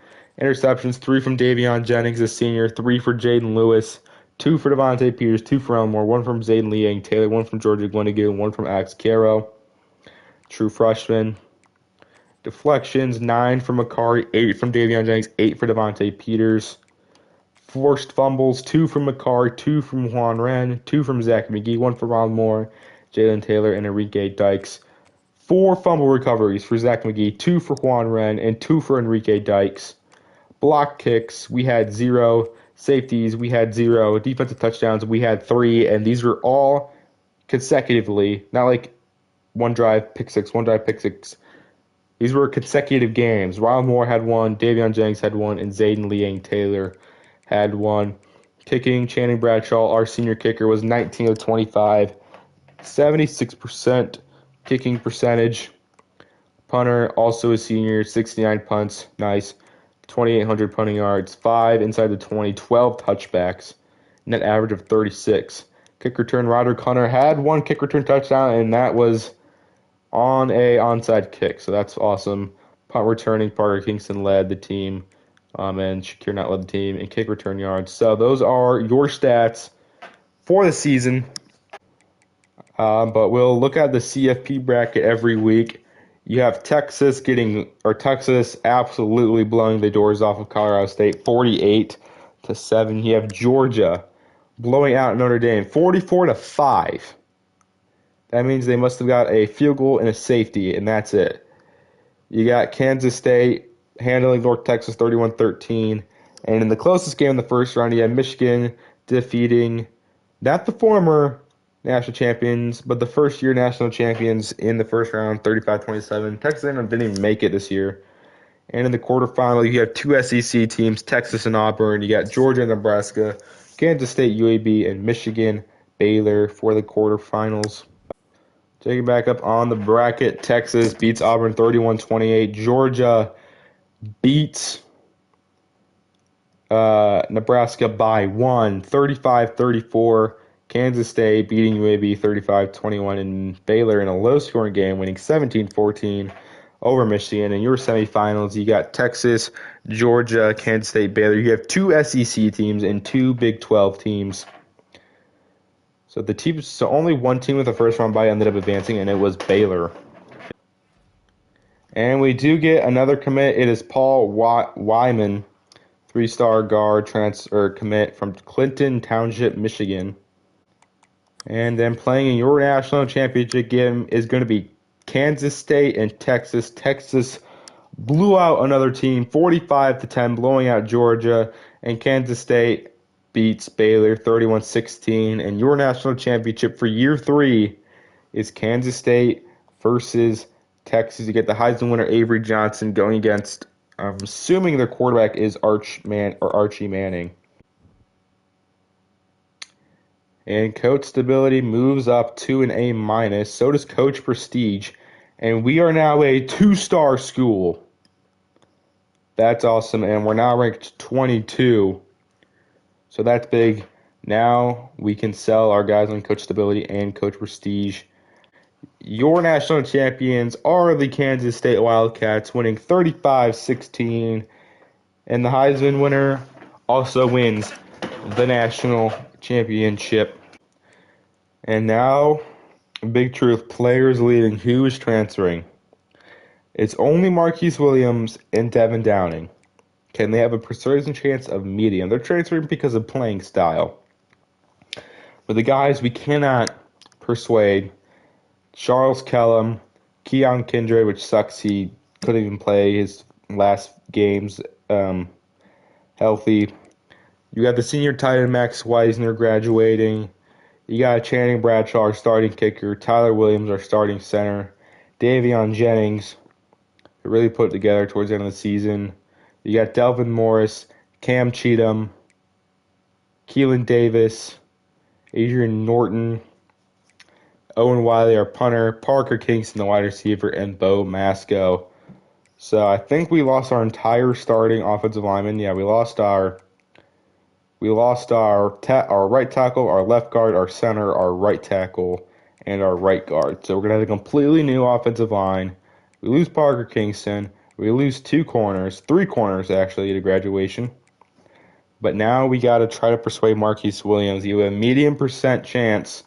Interceptions, 3 from Davion Jennings, a senior, 3 for Jaden Lewis, 2 for Devontae Peters, 2 for Elmore, 1 from Zayden Liang Taylor, 1 from Georgia Gwendigoon, 1 from Alex Caro, true freshman. Deflections, 9 from Makari, 8 from Davion Jennings, 8 for Devontae Peters. Forced fumbles, 2 from Makari, 2 from Juan Wren, 2 from Zach McGee, 1 for Ron Moore, Jalen Taylor, and Enrique Dykes. 4 fumble recoveries for Zach McGee, 2 for Juan Wren, and 2 for Enrique Dykes. Block kicks, we had 0. Safeties, we had 0. Defensive touchdowns, we had 3. And these were all consecutively, not like one drive, pick 6, one drive, pick 6. These were consecutive games. Ron Moore had 1, Davion Jennings had 1, and Zayden Liang Taylor had 1. Kicking, Channing Bradshaw, our senior kicker, was 19 of 25, 76% kicking percentage. Punter, also a senior, 69 punts, nice. 2,800 punting yards, 5 inside the 20, 12 touchbacks, net average of 36. Kick return, Roderick Hunter had 1 kick return touchdown, and that was on a onside kick, so that's awesome. Punt returning, Parker Kingston led the team, and Shakir not led the team in kick return yards. So those are your stats for the season. But we'll look at the CFP bracket every week. You have Texas absolutely blowing the doors off of Colorado State, 48-7. You have Georgia blowing out Notre Dame, 44-5. That means they must have got a field goal and a safety, and that's it. You got Kansas State handling North Texas 31-13. And in the closest game in the first round, you had Michigan defeating not the former national champions, but the first-year national champions in the first round, 35-27. Texas A&M didn't even make it this year. And in the quarterfinal, you have 2 SEC teams, Texas and Auburn. You got Georgia and Nebraska, Kansas State, UAB, and Michigan, Baylor for the quarterfinals. Taking back up on the bracket, Texas beats Auburn 31-28. Georgia beats Nebraska by 1, 35-34. Kansas State beating UAB 35-21. And Baylor in a low-scoring game, winning 17-14 over Michigan. In your semifinals, you got Texas, Georgia, Kansas State, Baylor. You have 2 SEC teams and 2 Big 12 teams. So only one team with the first round bye ended up advancing, and it was Baylor. And we do get another commit. It is Paul Wyman, 3-star guard transfer commit from Clinton Township, Michigan. And then playing in your national championship game is going to be Kansas State and Texas. Texas blew out another team, 45-10, blowing out Georgia, and Kansas State beats Baylor 31-16, and your national championship for year 3 is Kansas State versus Texas. You get the Heisman winner Avery Johnson going against, I'm assuming their quarterback is Archie Manning. And coach stability moves up to an A-. So does coach prestige, and we are now a 2-star school. That's awesome, and we're now ranked 22. So that's big. Now we can sell our guys on coach stability and coach prestige. Your national champions are the Kansas State Wildcats, winning 35-16. And the Heisman winner also wins the national championship. And now, big truth, players leaving. Who is transferring? It's only Marquise Williams and Devin Downing. Can they have a persuasion chance of medium? They're transferring because of playing style. But the guys we cannot persuade, Charles Kellum, Keon Kindred, which sucks. He couldn't even play his last games healthy. You got the senior tight end Max Weisner graduating. You got Channing Bradshaw, our starting kicker. Tyler Williams, our starting center. Davion Jennings, who really put it together towards the end of the season. You got Delvin Morris, Cam Cheatham, Keelan Davis, Adrian Norton, Owen Wiley, our punter, Parker Kingston, the wide receiver, and Bo Masco. So I think we lost our entire starting offensive lineman. Yeah, we lost our right tackle, our left guard, our center, our right tackle, and our right guard. So we're gonna have a completely new offensive line. We lose Parker Kingston. We lose three corners actually to graduation. But now we got to try to persuade Marquise Williams. You have a medium percent chance,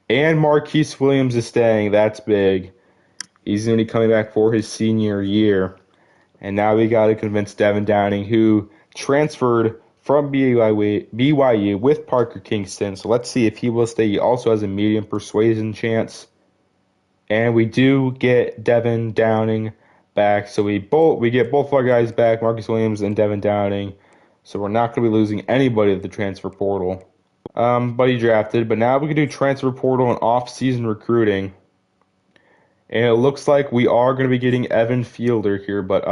and Marquise Williams is staying. That's big. He's going to be coming back for his senior year. And now we got to convince Devin Downing, who transferred from BYU with Parker Kingston. So let's see if he will stay. He also has a medium persuasion chance. And we do get Devin Downing back. So we get both our guys back, Marcus Williams and Devin Downing. So we're not going to be losing anybody to the transfer portal. But he drafted. But now we can do transfer portal and off-season recruiting. And it looks like we are going to be getting Evan Fielder here, but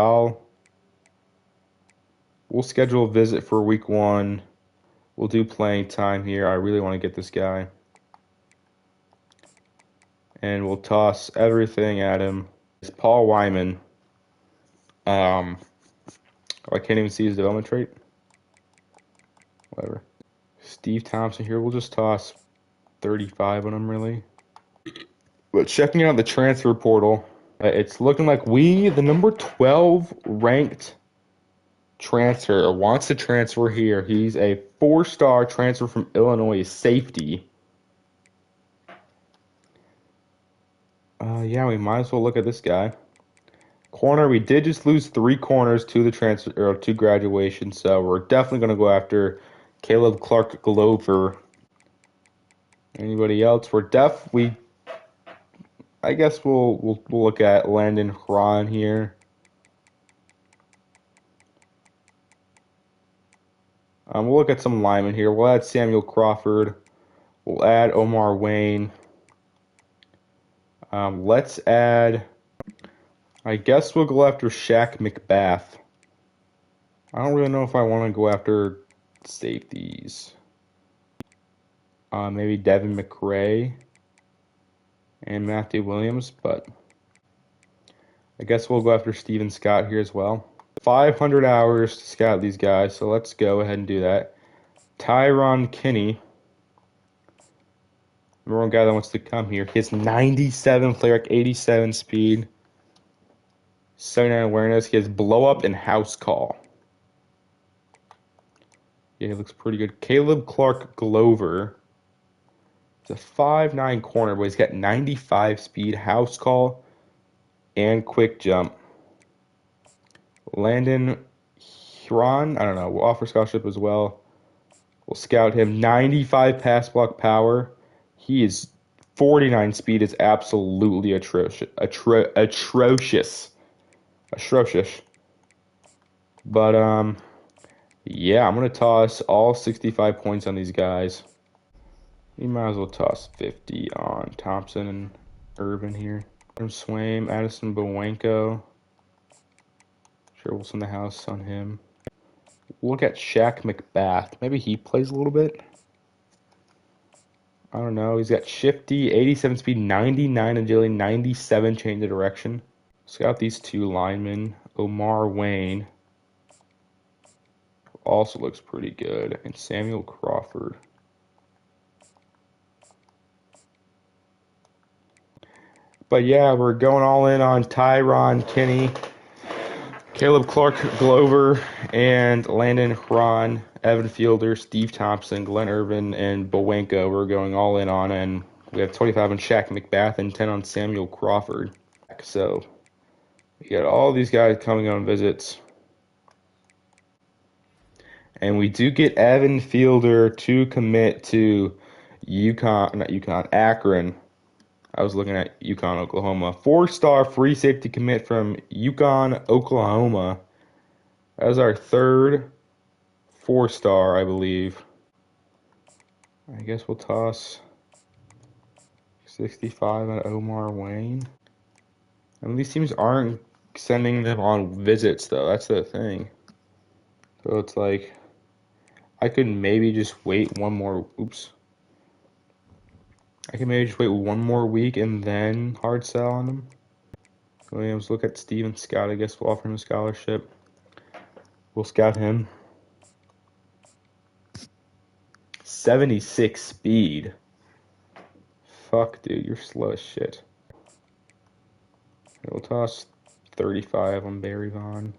we'll schedule a visit for week 1. We'll do playing time here. I really want to get this guy. And we'll toss everything at him. It's Paul Wyman. I can't even see his development trait. Whatever. Steve Thompson here. We'll just toss 35 on him, really. But checking out the transfer portal, it's looking like the number 12 ranked transfer, wants to transfer here. He's a 4-star transfer from Illinois, safety. Yeah, we might as well look at this guy. Corner, we did just lose 3 corners to the transfer or to graduation, so we're definitely going to go after Caleb Clark Glover. Anybody else? I guess we'll look at Landon Hron here. We'll look at some linemen here. We'll add Samuel Crawford. We'll add Omar Wayne. Let's add. I guess we'll go after Shaq McBath. I don't really know if I want to go after safeties. Maybe Devin McRae and Matthew Williams, but I guess we'll go after Steven Scott here as well. 500 hours to scout these guys, so let's go ahead and do that. Tyron Kinney, number 1 guy that wants to come here. He has 97 play rec, 87 speed, 79 awareness. He has blow up and house call. Yeah, he looks pretty good. Caleb Clark Glover. He's a 5'9" corner, but he's got 95 speed, house call, and quick jump. Landon Huron, I don't know, we'll offer scholarship as well. We'll scout him. 95 pass block power. He is 49 speed is absolutely atrocious. Atrocious. But yeah, I'm gonna toss all 65 points on these guys. We might as well toss 50 on Thompson and Irvin here. Swaim, Addison Bowenko. Sure, we'll send the house on him. Look at Shaq McBath. Maybe he plays a little bit. I don't know. He's got shifty, 87 speed, 99 agility, 97 change of direction. Scout these 2 linemen. Omar Wayne also looks pretty good. And Samuel Crawford. But yeah, we're going all in on Tyron Kinney, Caleb Clark Glover, and Landon Hron, Evan Fielder, Steve Thompson, Glenn Irvin, and Bowenko. We're going all in on, and we have 25 on Shaq McBath and 10 on Samuel Crawford. So we got all these guys coming on visits. And we do get Evan Fielder to commit to Akron. I was looking at Yukon, Oklahoma. 4-star free safety commit from Yukon, Oklahoma. That was our 3rd 4-star, I believe. I guess we'll toss 65 on Omar Wayne. I mean, these teams aren't sending them on visits, though. That's the thing. So it's like, I could maybe just wait one more. Oops. I can maybe just wait one more week and then hard sell on him. Williams, look at Steven Scott. I guess we'll offer him a scholarship. We'll scout him. 76 speed. Fuck, dude, you're slow as shit. We'll toss 35 on Barry Vaughn.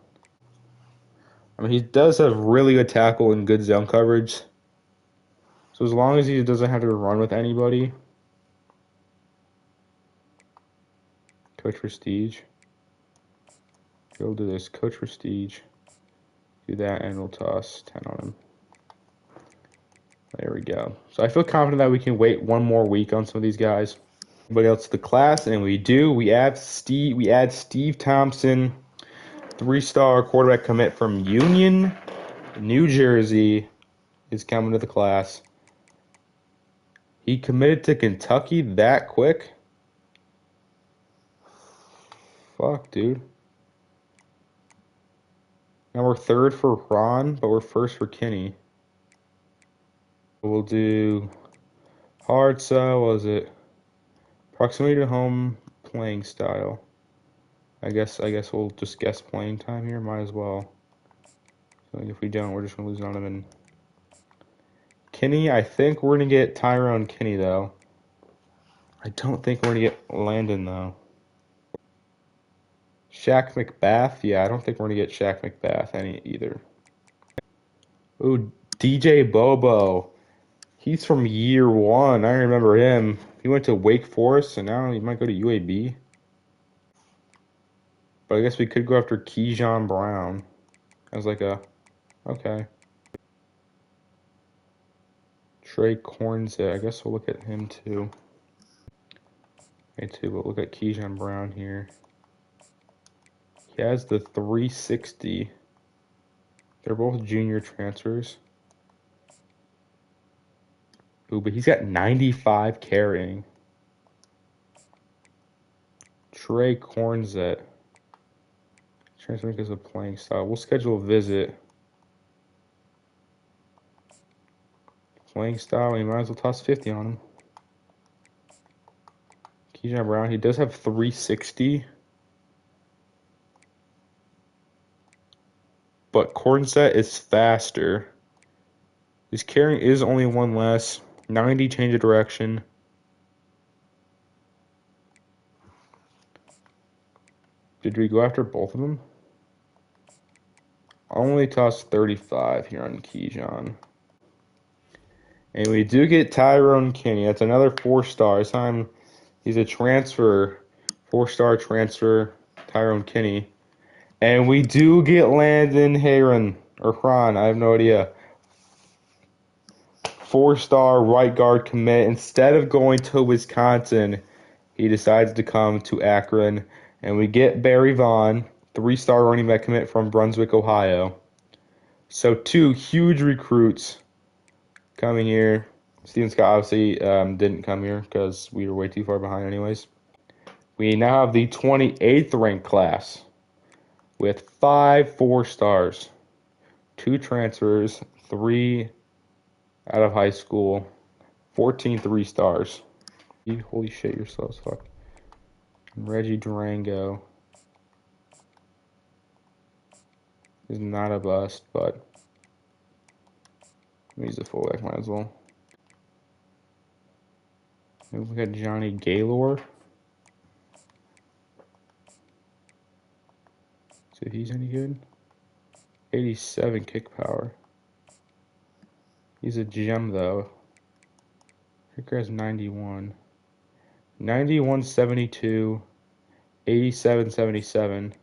I mean, he does have really good tackle and good zone coverage. So as long as he doesn't have to run with anybody. Coach Prestige. We'll do this. Coach Prestige. Do that, and we'll toss 10 on him. There we go. So I feel confident that we can wait one more week on some of these guys. Anybody else to the class? And we do. We add Steve Thompson, 3-star quarterback commit from Union, New Jersey, is coming to the class. He committed to Kentucky that quick? Fuck, dude. Now we're third for Ron, but we're first for Kenny. We'll do hard sell. What was it? Proximity to home playing style. I guess we'll just guess playing time here. Might as well. So if we don't, we're just gonna lose on him. And Kenny, I think we're gonna get Tyrone Kenny though. I don't think we're gonna get Landon though. Shaq McBath? Yeah, I don't think we're gonna get Shaq McBath either. Ooh, DJ Bobo. He's from year one. I remember him. He went to Wake Forest, and now he might go to UAB. But I guess we could go after Keyshawn Brown as like a okay. Trey Cornzet. I guess we'll look at him too. Okay, too. We'll look at Keyshawn Brown here. He has the 360. They're both junior transfers. Ooh, but he's got 95 carrying. Trey Cornzet. Transfer because of playing style. We'll schedule a visit. Playing style, we might as well toss 50 on him. Keyshawn Brown, he does have 360. But Cornzet is faster. His carrying is only one less. 90 change of direction. Did we go after both of them? Only toss 35 here on Keyshawn. And we do get Tyrone Kenny. That's another 4-star. This time he's a transfer. 4-star transfer, Tyrone Kenny. And we do get Landon Heron. Or Hron, I have no idea. 4-star right guard commit. Instead of going to Wisconsin, he decides to come to Akron. And we get Barry Vaughn, 3-star running back commit from Brunswick, Ohio. So 2 huge recruits coming here. Steven Scott obviously didn't come here because we were way too far behind anyways. We now have the 28th ranked class with 5 4-stars, 2 transfers, 3 out of high school, 14 3-stars. Holy shit, you're slow as fuck. Reggie Durango is not a bust, but he's a fullback, might as well. Maybe we got Johnny Gaylor. See if he's any good. 87 kick power. He's a gem though. Kicker has 91. 91 72. 87 77.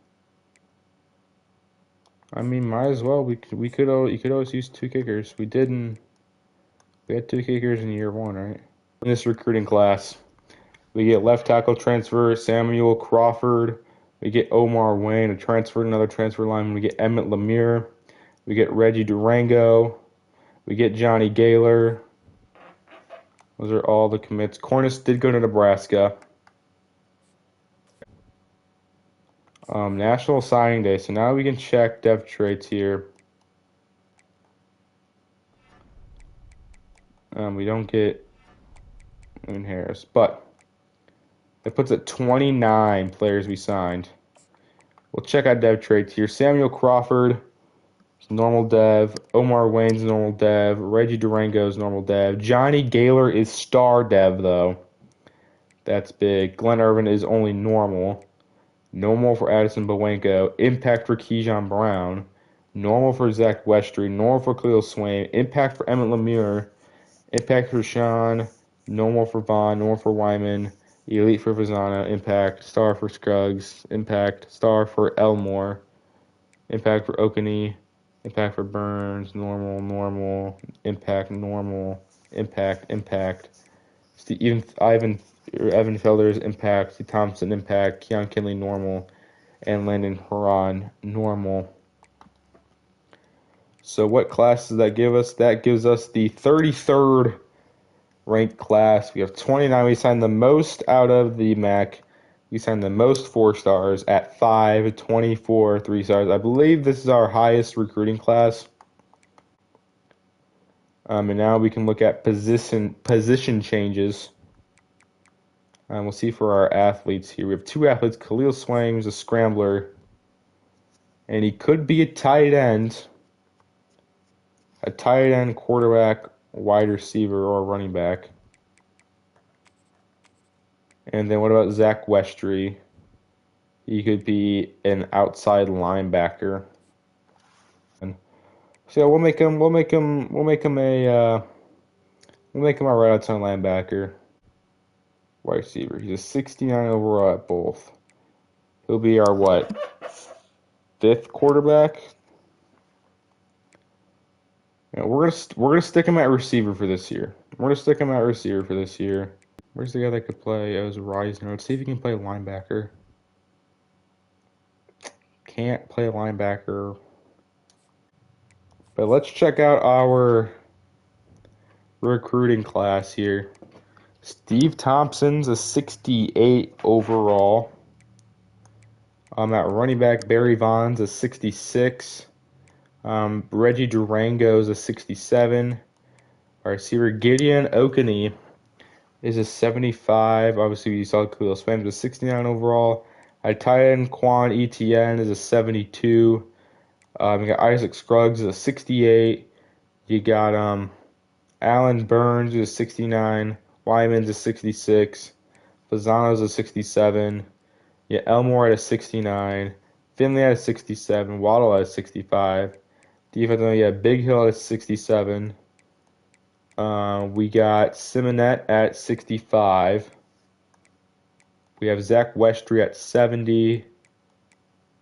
I mean, might as well. You could always use 2 kickers. We had 2 kickers in year 1, right? In this recruiting class, we get left tackle transfer Samuel Crawford. We get Omar Wayne, another transfer lineman. We get Emmett Lemire. We get Reggie Durango. We get Johnny Gaylor. Those are all the commits. Cornish did go to Nebraska. National Signing Day. So now we can check depth traits here. We don't get and Harris. But it puts it 29 players we signed. We'll check out dev traits here. Samuel Crawford is normal dev. Omar Wayne's normal dev. Reggie Durango is normal dev. Johnny Gaylor is star dev, though. That's big. Glenn Irvin is only normal. Normal for Addison Bowenko. Impact for Keyshawn Brown. Normal for Zach Westry. Normal for Khalil Swain. Impact for Emmett Lemire. Impact for Sean. Normal for Vaughn. Normal for Wyman. Elite for Vazana. Impact. Star for Scruggs. Impact. Star for Elmore. Impact for Okene. Impact for Burns. Normal. Normal. Impact. Normal. Impact. Impact. Evan Felder's impact. Steve Thompson impact. Keon Kinley normal. And Landon Huron normal. So what class does that give us? That gives us the 33rd ranked class. We have 29. We signed the most out of the MAC. We signed the most 4 stars at 5, 24, 3 stars. I believe this is our highest recruiting class. And now we can look at position changes. We'll see for our athletes here. We have 2 athletes. Khalil Swain is a scrambler. And he could be a tight end. A tight end, quarterback, wide receiver, or running back. And then what about Zach Westry? He could be an outside linebacker. And so we'll make him a right outside linebacker. Wide receiver. He's a 69 overall at both. He'll be our 5th quarterback. Yeah, we're gonna stick him at receiver for this year. Where's the guy that could play? It was Reisner. Let's see if he can play linebacker. Can't play linebacker. But let's check out our recruiting class here. Steve Thompson's a 68 overall. At running back, Barry Vaughn's a 66. Reggie Durango's a 67. Our receiver, Gideon Okene, is a 75. Obviously, you saw Khalil Swain is a 69 overall. Our tight end, Quan Etienne, is a 72. You got Isaac Scruggs is a 68. You got Alan Burns is a 69. Wyman's a 66. Fazano's a 67. Yeah, Elmore at a 69. Finley at a 67. Waddle at a 65. Defensively, yeah, Big Hill at a 67. We got Simonet at 65. We have Zach Westry at 70.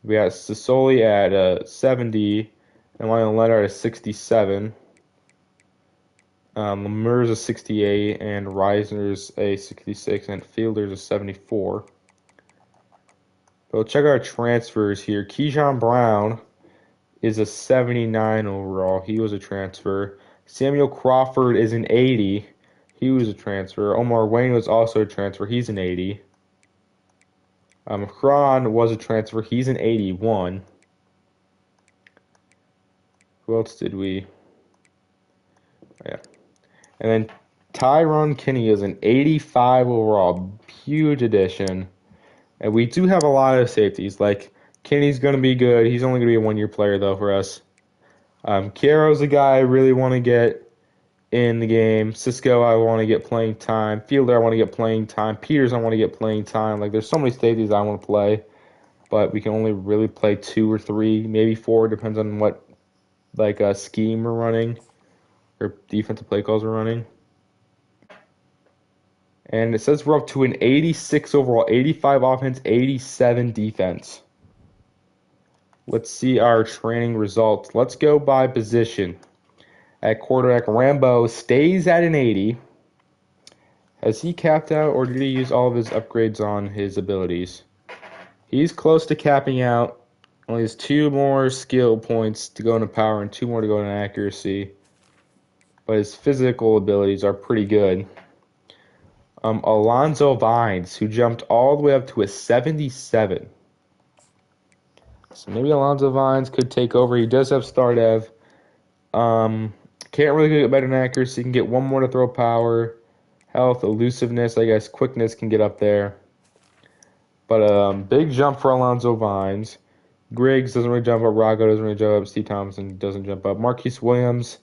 We got Sisoli at 70. And Lionel Leonard at 67. Lemur's a 68. And Reisner's a 66. And Fielder's a 74. But we'll check our transfers here. Keyshawn Brown is a 79 overall. He was a transfer. Samuel Crawford is an 80. He was a transfer. Omar Wayne was also a transfer. He's an 80. Akron was a transfer. He's an 81. Who else did we? Yeah. And then Tyrone Kinney is an 85 overall. Huge addition. And we do have a lot of safeties. Like, Kinney's going to be good. He's only going to be a 1-year player, though, for us. Caro's a guy I really want to get in the game. Cisco, I want to get playing time. Fielder, I want to get playing time. Peters, I want to get playing time. Like, there's so many safeties I want to play. But we can only really play 2 or 3, maybe 4. Depends on what, scheme we're running. Or defensive play calls we're running. And it says we're up to an 86 overall, 85 offense, 87 defense. Let's see our training results. Let's go by position. At quarterback, Rambo stays at an 80. Has he capped out, or did he use all of his upgrades on his abilities? He's close to capping out. Only has 2 more skill points to go into power and 2 more to go into accuracy. But his physical abilities are pretty good. Alonzo Vines, who jumped all the way up to a 77. So maybe Alonzo Vines could take over. He does have star dev. Can't really get better in accuracy. He can get 1 more to throw power. Health, elusiveness, I guess quickness can get up there. But big jump for Alonzo Vines. Griggs doesn't really jump up. Rago doesn't really jump up. Steve Thompson doesn't jump up. Marquise Williams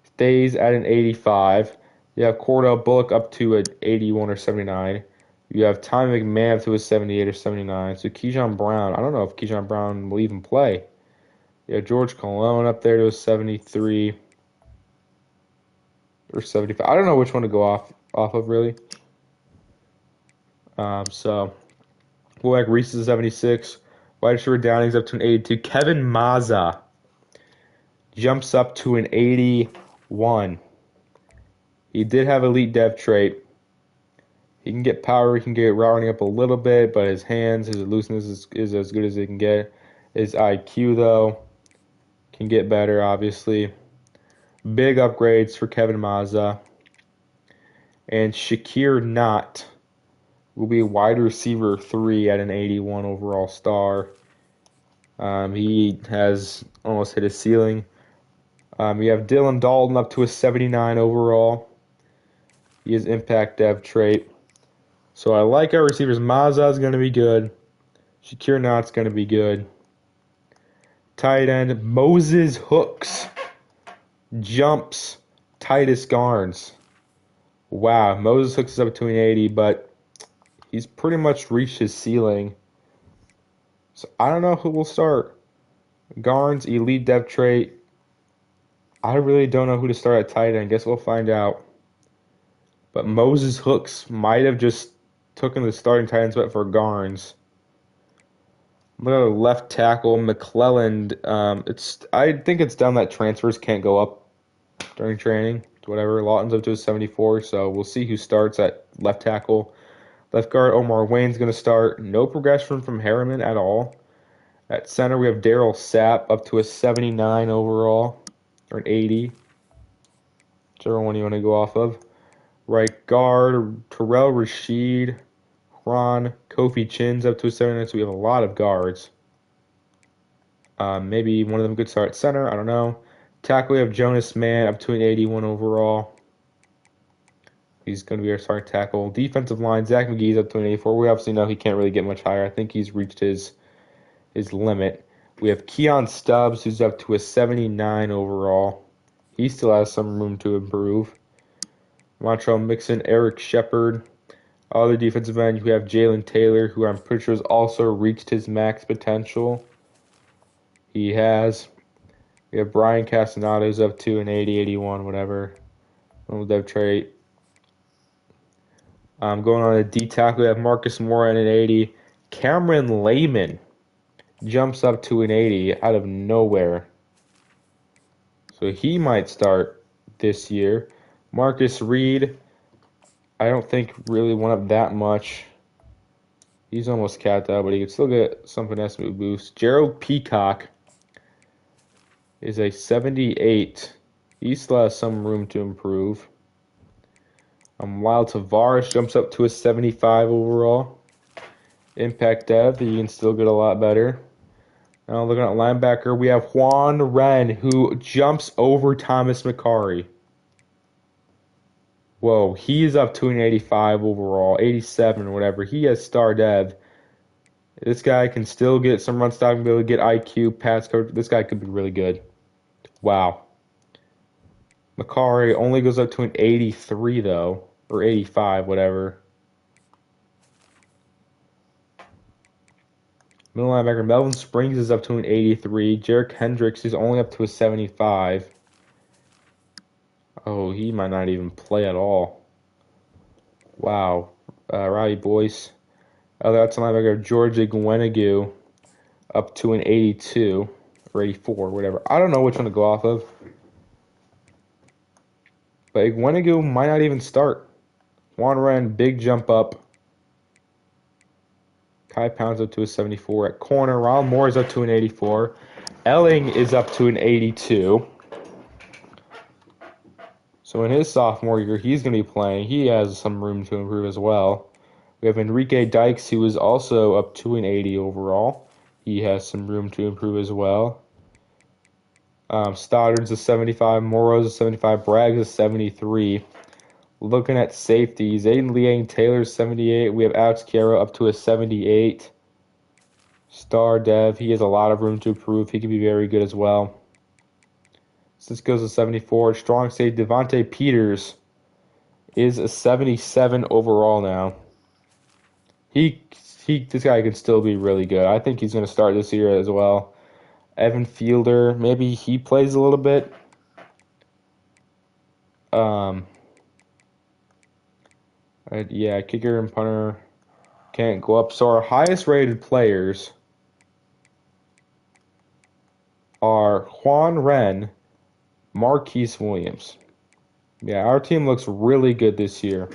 stays at an 85. You have Cordell Bullock up to an 81 or 79. You have Tommy McMahon up to a 78 or 79. So Keyshawn Brown, I don't know if Keyshawn Brown will even play. You have George Cologne up there to a 73 or 75. I don't know which one to go off of really. So Quarterback Reese is a 76. Wide receiver Downing's up to an 82. Kevin Mazza jumps up to an 81. He did have elite dev trait. He can get power, he can get route running up a little bit, but his hands, his looseness is as good as he can get. His IQ, though, can get better, obviously. Big upgrades for Kevin Mazza. And Shakir Knott will be a wide receiver 3 at an 81 overall star. He has almost hit his ceiling. You have Dylan Dalton up to a 79 overall. He has impact dev trait. So I like our receivers. Mazza is going to be good. Shakir Knott's going to be good. Tight end, Moses Hooks jumps Titus Garnes. Wow, Moses Hooks is up to an 80, but he's pretty much reached his ceiling. So I don't know who will start. Garnes, elite depth trait. I really don't know who to start at tight end. Guess we'll find out. But Moses Hooks might have just taken the starting tight end spot for Garnes. I'm gonna go left tackle McClelland. I think it's done that transfers can't go up during training. Whatever. Lawton's up to a 74, so we'll see who starts at left tackle. Left guard Omar Wayne's gonna start. No progression from Harriman at all. At center we have Daryl Sapp up to a 79 overall or an 80, whichever one you want to go off of. Right guard Terrell Rashid. Ron, Kofi Chin's up to a 79, so we have a lot of guards. Maybe one of them could start at center, I don't know. Tackle, we have Jonas Mann up to an 81 overall. He's going to be our starting tackle. Defensive line, Zach McGee's up to an 84. We obviously know he can't really get much higher. I think he's reached his limit. We have Keon Stubbs, who's up to a 79 overall. He still has some room to improve. Montreal Mixon, Eric Shepard. Other defensive end, you have Jalen Taylor, who I'm pretty sure has also reached his max potential. He has. We have Brian Castellanos up to an 80, 81, whatever. Little dev trait. Going on a D tackle, we have Marcus Moore at an 80. Cameron Lehman jumps up to an 80 out of nowhere. So he might start this year. Marcus Reed, I don't think really went up that much. He's almost capped out, but he could still get some finesse move boost. Gerald Peacock is a 78. He still has some room to improve. Lyle Tavares jumps up to a 75 overall. Impact dev, he can still get a lot better. Now looking at linebacker, we have Juan Wren, who jumps over Thomas McCarry. Whoa, he's up to an 85 overall, 87 or whatever. He has star dev. This guy can still get some run stopping ability, get IQ, pass coach. This guy could be really good. Wow. McCarry only goes up to an 83 though, or 85, whatever. Middle linebacker Melvin Springs is up to an 83. Jarek Hendricks is only up to a 75. Oh, he might not even play at all. Wow. Robbie Boyce. Other outside linebacker George Igweneghu up to an 82 or 84, whatever. I don't know which one to go off of. But Igweneghu might not even start. Juan Wren, big jump up. Kai Pound's up to a 74 at corner. Ronald Moore is up to an 84. Elling is up to an 82. So in his sophomore year, he's going to be playing. He has some room to improve as well. We have Enrique Dykes, who is also up to an 80 overall. He has some room to improve as well. Stoddard's a 75. Morrow's a 75. Bragg's a 73. Looking at safeties, Aiden Liang Taylor's 78. We have Alex Chiaro up to a 78. Star Dev, he has a lot of room to improve. He can be very good as well. This goes to 74. Strong safety Devontae Peters is a 77 overall now. This guy can still be really good. I think he's going to start this year as well. Evan Fielder, maybe he plays a little bit. Yeah, kicker and punter can't go up. So our highest rated players are Juan Wren, Marquise Williams. Yeah, our team looks really good this year.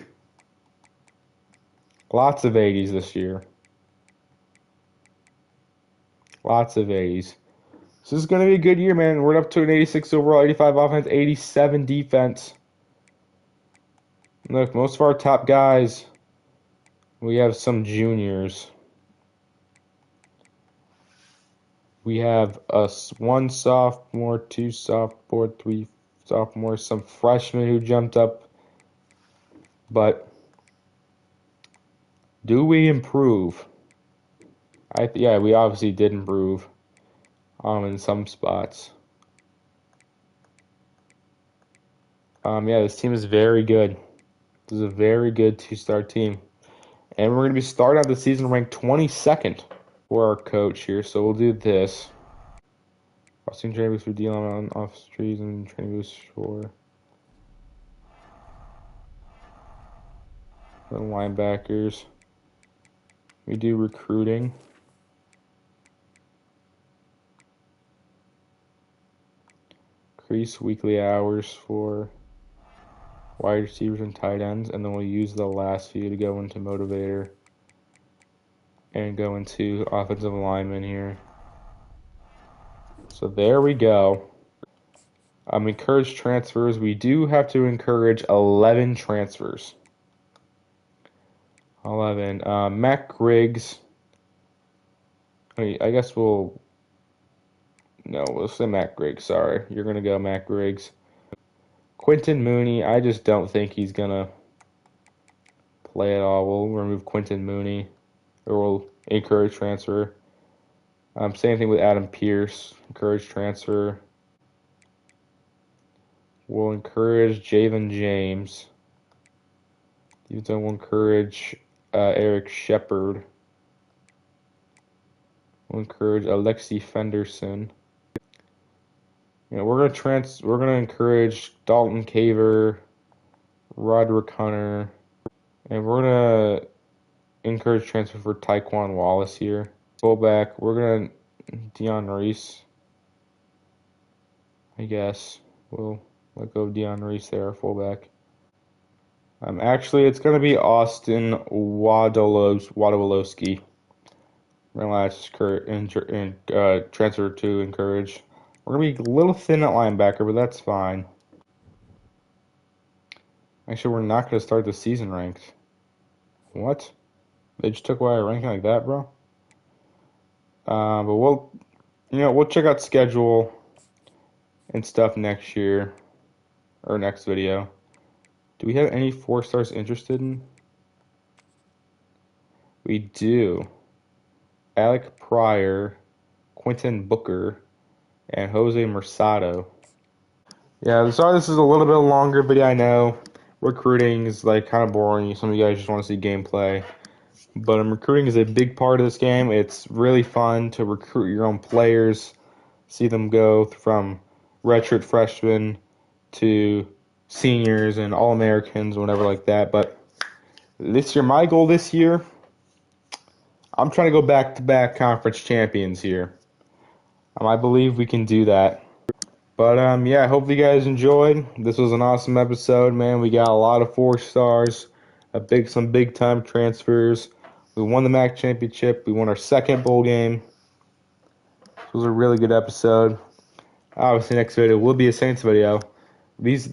Lots of 80s this year. Lots of 80s. So this is going to be a good year, man. We're up to an 86 overall, 85 offense, 87 defense. Look, most of our top guys, we have some juniors. We have one sophomore, two sophomore, three sophomores, some freshmen who jumped up. But do we improve? Yeah, we obviously did improve in some spots. Yeah, this team is very good. This is a very good two-star team. And we're going to be starting out the season ranked 22nd for our coach here. So we'll do this. Crossing training boosts for dealing on off streets and training boosts for the linebackers. We do recruiting. Increase weekly hours for wide receivers and tight ends, and then we'll use the last few to go into motivator and go into offensive lineman here. So there we go. Encourage transfers. We do have to encourage 11 transfers. 11. Matt Griggs. I guess we'll say Matt Griggs. Sorry. You're going to go Matt Griggs. Quentin Mooney. I just don't think he's going to play at all. We'll remove Quentin Mooney. Or we'll encourage transfer. Same thing with Adam Pierce. Encourage transfer. We'll encourage Javen James. Even though we'll encourage Eric Shepard. We'll encourage Alexi Fenderson. We're gonna encourage Dalton Caver, Roderick Hunter, and we're gonna encourage transfer for Tyquan Wallace here. Fullback, we're gonna Dion Reese. I guess we'll let go of Dion Reese there, fullback. Actually, it's gonna be Austin Wadolowski. We're gonna transfer to encourage. We're going to be a little thin at linebacker, but that's fine. Actually, we're not going to start the season ranked. What? They just took away our ranking like that, bro? But we'll check out schedule and stuff next year, or next video. Do we have any 4-stars interested in? We do. Alec Pryor, Quentin Booker, and Jose Mercado. Yeah, sorry this is a little bit longer video, I know. Recruiting is kind of boring. Some of you guys just want to see gameplay. But recruiting is a big part of this game. It's really fun to recruit your own players. See them go from redshirt freshmen to seniors and All-Americans, whatever like that. But this year, my goal this year, I'm trying to go back-to-back conference champions here. I believe we can do that. But yeah, I hope you guys enjoyed. This was an awesome episode, man. We got a lot of 4-stars, some big time transfers. We won the MAC championship. We won our second bowl game. This was a really good episode. Obviously, next video will be a Saints video. These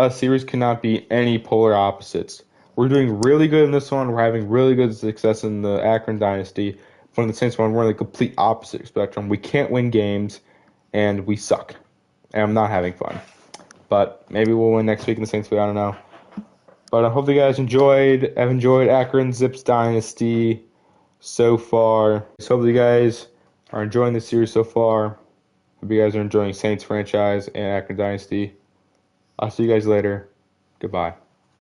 series cannot be any polar opposites. We're doing really good in this one. We're having really good success in the Akron Dynasty. From the Saints one, we're on the complete opposite spectrum. We can't win games, and we suck. And I'm not having fun. But maybe we'll win next week in the Saints video. I don't know. But I hope you guys have enjoyed Akron Zips Dynasty so far. So hope you guys are enjoying the series so far. Hope you guys are enjoying Saints franchise and Akron Dynasty. I'll see you guys later. Goodbye.